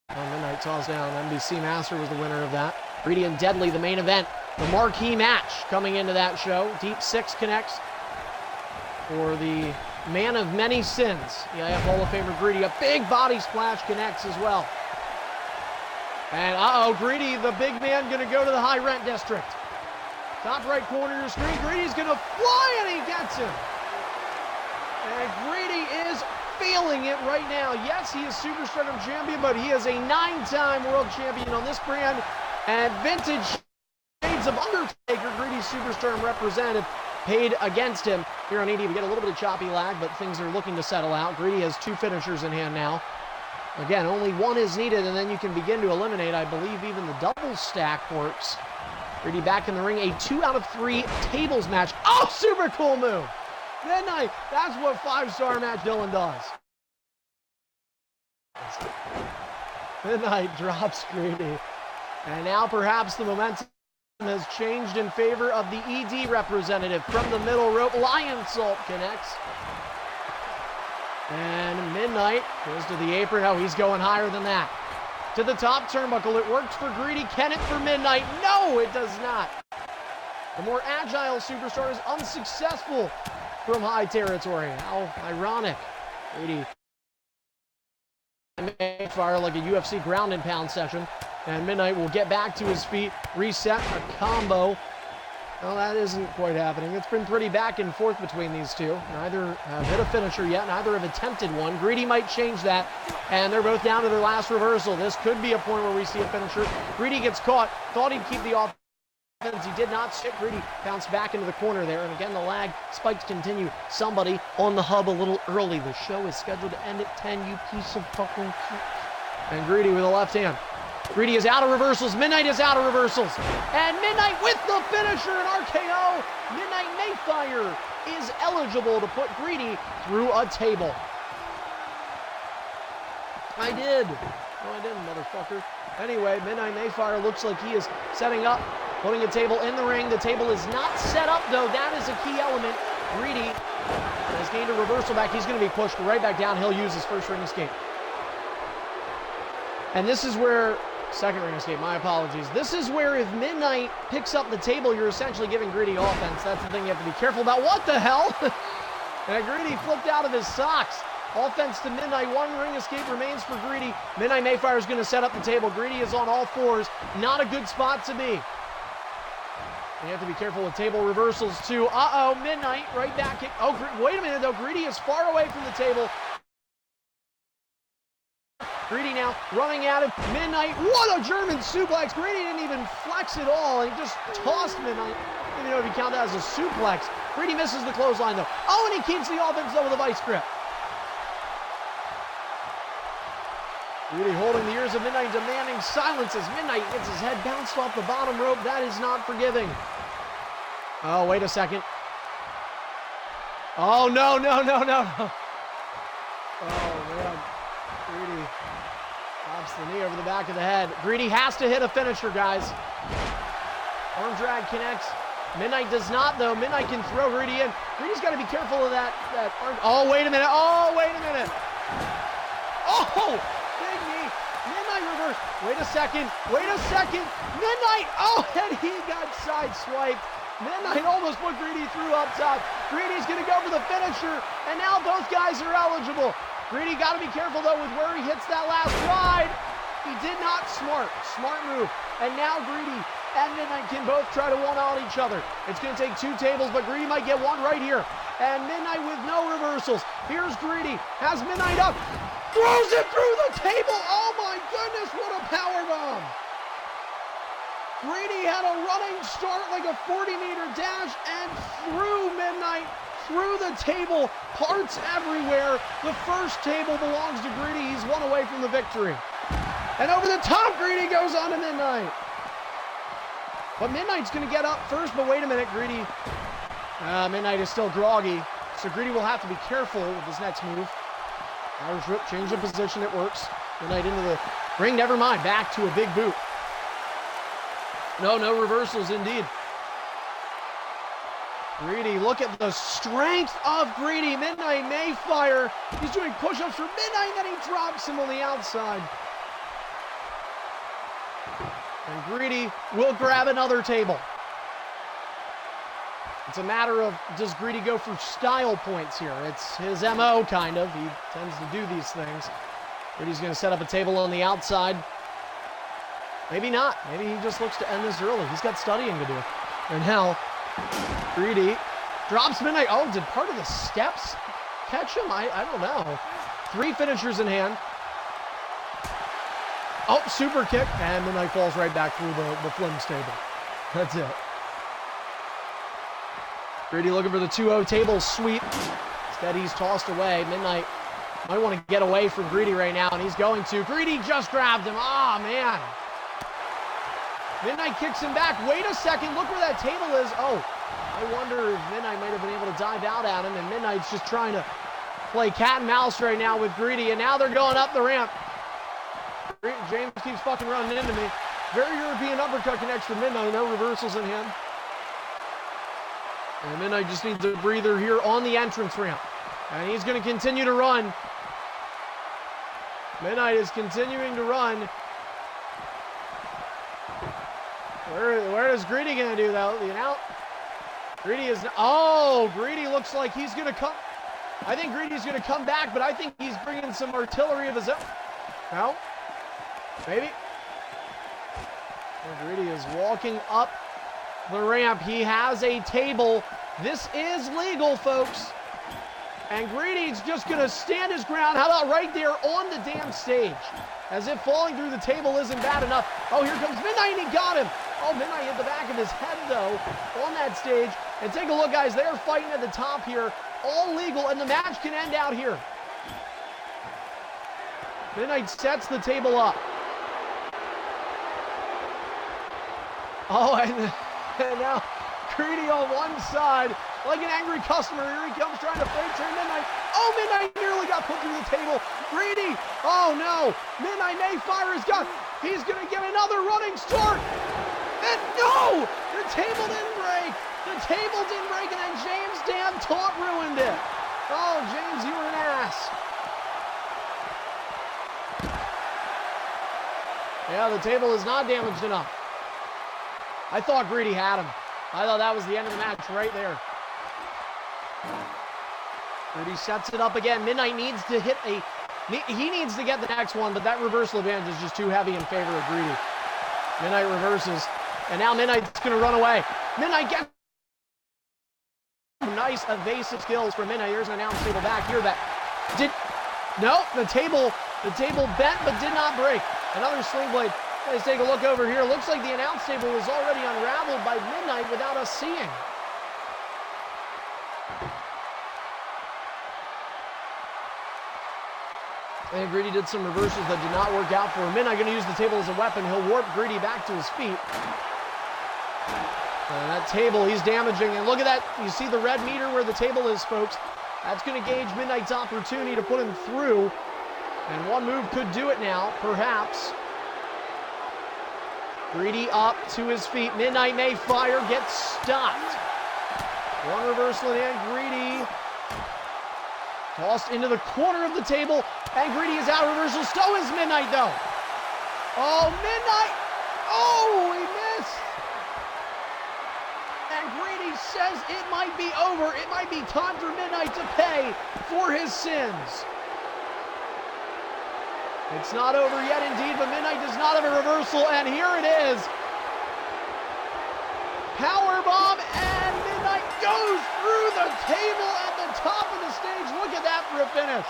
Oh, Midnight tossed down. NBC Master was the winner of that. Greedy and Deadly, the main event. The marquee match coming into that show. Deep 6 connects for the man of many sins. EIF Hall of Famer Greedy. A big body splash connects as well. And Greedy, the big man, going to go to the high rent district. Top right corner of your screen. Greedy's going to fly, and he gets him. And Greedy is feeling it right now. Yes, he is Superstardom champion, but he is a 9-time world champion on this brand. And vintage shades of Undertaker, Greedy Superstardom representative, paid against him. Here on ED, we get a little bit of choppy lag, but things are looking to settle out. Greedy has 2 finishers in hand now. Again, only 1 is needed, and then you can begin to eliminate, I believe, even the double stack works. Greedy back in the ring, a 2 out of 3 tables match. Oh, super cool move. Midnight, that's what 5-star match Dylan does. Midnight drops Greedy. And now perhaps the momentum has changed in favor of the ED representative. From the middle rope, Lion Salt connects. And Midnight goes to the apron. Oh, he's going higher than that. To the top turnbuckle. It worked for Greedy. Can it for Midnight? No, it does not. The more agile superstar is unsuccessful from high territory. How ironic. Greedy fire like a UFC ground and pound session. And Midnight will get back to his feet. Reset a combo. Well, that isn't quite happening. It's been pretty back and forth between these two. Neither have hit a finisher yet. Neither have attempted one. Greedy might change that. And they're both down to their last reversal. This could be a point where we see a finisher. Greedy gets caught. Thought he'd keep the offense. He did not stick. Greedy bounced back into the corner there. And again, the lag spikes continue. Somebody on the hub a little early. The show is scheduled to end at 10, you piece of fucking shit. And Greedy with a left hand. Greedy is out of reversals. Midnight is out of reversals. And Midnight with the finisher, an RKO. Midnight Mayfire is eligible to put Greedy through a table. I did. No, I didn't, motherfucker. Anyway, Midnight Mayfire looks like he is setting up, putting a table in the ring. The table is not set up, though. That is a key element. Greedy has gained a reversal back. He's going to be pushed right back down. He'll use his first ring escape. And this is where... Second ring escape, my apologies. This is where if Midnight picks up the table, you're essentially giving Greedy offense. That's the thing you have to be careful about. What the hell? And Greedy flipped out of his socks. Offense to Midnight. 1 ring escape remains for Greedy. Midnight Mayfire is going to set up the table. Greedy is on all 4s. Not a good spot to be. You have to be careful with table reversals too. Midnight right back kick. Oh, wait a minute though. Greedy is far away from the table. Greedy now running at him. Midnight, what a German suplex. Greedy didn't even flex at all. He just tossed Midnight. I don't even know if you count that as a suplex. Greedy misses the clothesline though. Oh, and he keeps the offense though with a vice grip. Greedy holding the ears of Midnight, demanding silence as Midnight gets his head bounced off the bottom rope. That is not forgiving. Oh, wait a second. Oh, no. Oh, man. Greedy pops the knee over the back of the head. Greedy has to hit a finisher, guys. Arm drag connects. Midnight does not, though. Midnight can throw Greedy in. Greedy's got to be careful of that arm. Oh, wait a minute. Oh, big knee. Midnight reverse. Wait a second. Midnight. Oh, and he got sideswiped. Midnight almost put Greedy through up top. Greedy's going to go for the finisher, and now both guys are eligible. Greedy got to be careful, though, with where he hits that last ride. He did not. Smart move. And now Greedy and Midnight can both try to one-out each other. It's going to take 2 tables, but Greedy might get one right here. And Midnight with no reversals. Here's Greedy. Has Midnight up. Throws it through the table. Oh, my goodness, what a powerbomb. Greedy had a running start like a 40-meter dash and threw Midnight through the table, parts everywhere. The first table belongs to Greedy. He's one away from the victory. And over the top, Greedy goes on to Midnight. But Midnight's going to get up first, but wait a minute, Greedy. Midnight is still groggy, so Greedy will have to be careful with his next move. Irish whip, change of position, it works. Midnight into the ring, never mind, back to a big boot. No reversals indeed. Greedy, look at the strength of Greedy. Midnight may fire. He's doing push-ups for Midnight, and then he drops him on the outside. And Greedy will grab another table. It's a matter of, does Greedy go for style points here? It's his MO, kind of. He tends to do these things. Greedy's going to set up a table on the outside. Maybe not. Maybe he just looks to end this early. He's got studying to do. And now, Greedy drops Midnight. Oh, did part of the steps catch him? I don't know. 3 finishers in hand. Oh, super kick. And Midnight falls right back through the Flim's table. That's it. Greedy looking for the 2-0 table sweep. Instead, he's tossed away. Midnight might want to get away from Greedy right now, and he's going to. Greedy just grabbed him. Ah, man. Midnight kicks him back. Wait a second. Look where that table is. Oh, I wonder if Midnight might have been able to dive out at him, and Midnight's just trying to play cat and mouse right now with Greedy, and now they're going up the ramp. James keeps fucking running into me. Very European uppercut connects to Midnight. No reversals in him. And Midnight just needs a breather here on the entrance ramp. And he's going to continue to run. Midnight is continuing to run. Where is Greedy going to do, though? You know? Greedy is... Oh! Greedy looks like he's going to come... I think Greedy's going to come back, but I think he's bringing some artillery of his own. No? Maybe? And Greedy is walking up the ramp. He has a table. This is legal, folks. And Greedy's just going to stand his ground. How about right there on the damn stage? As if falling through the table isn't bad enough. Oh, here comes Midnight, and he got him. Oh, Midnight hit the back of his head, though, on that stage. And take a look, guys. They're fighting at the top here. All legal, and the match can end out here. Midnight sets the table up. Oh, and now Greedy on one side, like an angry customer. Here he comes trying to freight train Midnight. Oh, Midnight nearly got put through the table. Greedy, oh no. Midnight may fire his gun. He's going to get another running start. And no, the table didn't break. The table didn't break, and then James damn Taunt ruined it. Oh, James, you were an ass. Yeah, the table is not damaged enough. I thought Greedy had him. I thought that was the end of the match right there. Greedy sets it up again. Midnight needs to hit a... He needs to get the next one, but that reversal advantage is just too heavy in favor of Greedy. Midnight reverses, and now Midnight's going to run away. Midnight gets... Nice evasive skills from Midnight. There's an announce table back here that did... No, the table bent but did not break. Another sling blade. Let's take a look over here. Looks like the announce table is already unraveled by Midnight without us seeing. And Greedy did some reversals that did not work out for him. Midnight going to use the table as a weapon. He'll warp Greedy back to his feet. And that table, he's damaging. And look at that. You see the red meter where the table is, folks. That's going to gauge Midnight's opportunity to put him through. And one move could do it now, perhaps. Greedy up to his feet. Midnight may fire, gets stopped. One reversal in hand. Greedy tossed into the corner of the table, and Greedy is out of reversal. So is Midnight, though. Oh, Midnight! Oh, he missed! And Greedy says it might be over. It might be time for Midnight to pay for his sins. It's not over yet, indeed, but Midnight does not have a reversal, and here it is. Powerbomb, and Midnight goes through the table at the top of the stage. Look at that for a finish.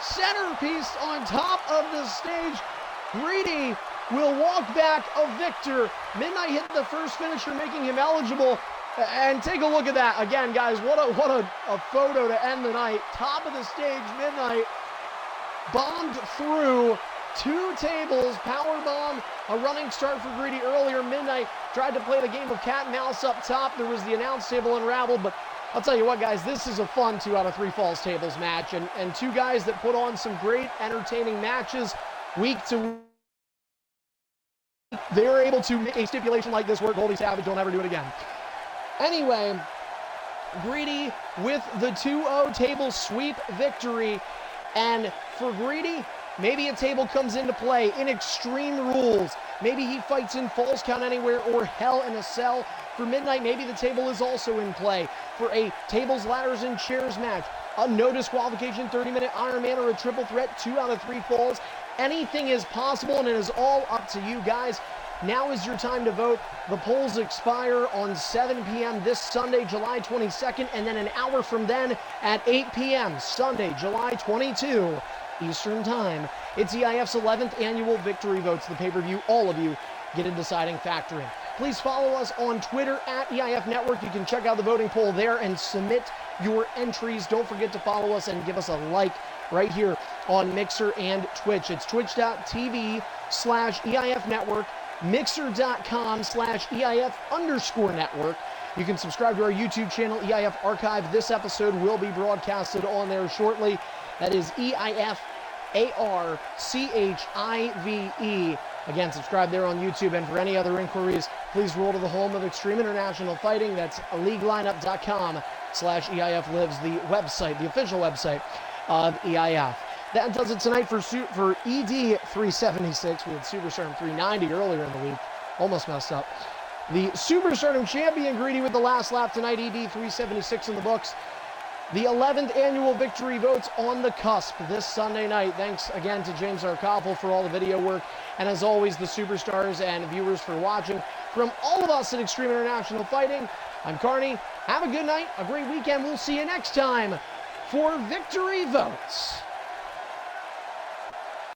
Centerpiece on top of the stage. Greedy will walk back a victor. Midnight hit the first finisher, making him eligible And take a look at that. Again, guys, what a photo to end the night. Top of the stage, Midnight bombed through 2 tables, power bomb, a running start for Greedy earlier. Midnight tried to play the game of cat and mouse up top. There was the announce table unraveled, but I'll tell you what, guys, this is a fun 2 out of 3 falls tables match, and 2 guys that put on some great entertaining matches week to week. They were able to make a stipulation like this work. Goldie Savage will never do it again. Anyway, Greedy with the 2-0 table sweep victory. And for Greedy, maybe a table comes into play in Extreme Rules. Maybe he fights in Falls Count Anywhere or Hell in a Cell. For Midnight, maybe the table is also in play for a tables, ladders, and chairs match. A no disqualification 30-minute Iron Man or a triple threat, 2 out of 3 falls. Anything is possible, and it is all up to you guys. Now is your time to vote. The polls expire on 7 p.m. this Sunday, July 22nd, and then an hour from then at 8 p.m. Sunday, July 22, Eastern Time. It's EIF's 11th annual Victory Votes, the pay-per-view. All of you get a deciding factor in. Please follow us on Twitter at EIF Network. You can check out the voting poll there and submit your entries. Don't forget to follow us and give us a like right here on Mixer and Twitch. It's twitch.tv/EIF Network, mixer.com/EIF_network. You can subscribe to our YouTube channel, EIF Archive. This episode will be broadcasted on there shortly. That is EIF ARCHIVE. Again, subscribe there on YouTube, and for any other inquiries, please roll to the home of Extreme International Fighting. That's leaguelineup.com/EIF Lives, the website, the official website of EIF. That does it tonight for ED 376. We had Superstardom 390 earlier in the week. Almost messed up. The Superstardom champion, Greedy, with the last lap tonight. ED 376 in the books. The 11th annual Victory Votes on the cusp this Sunday night. Thanks again to James Arkoffel for all the video work. And as always, the superstars and viewers for watching. From all of us at Extreme International Fighting, I'm Carney. Have a good night, a great weekend. We'll see you next time for Victory Votes.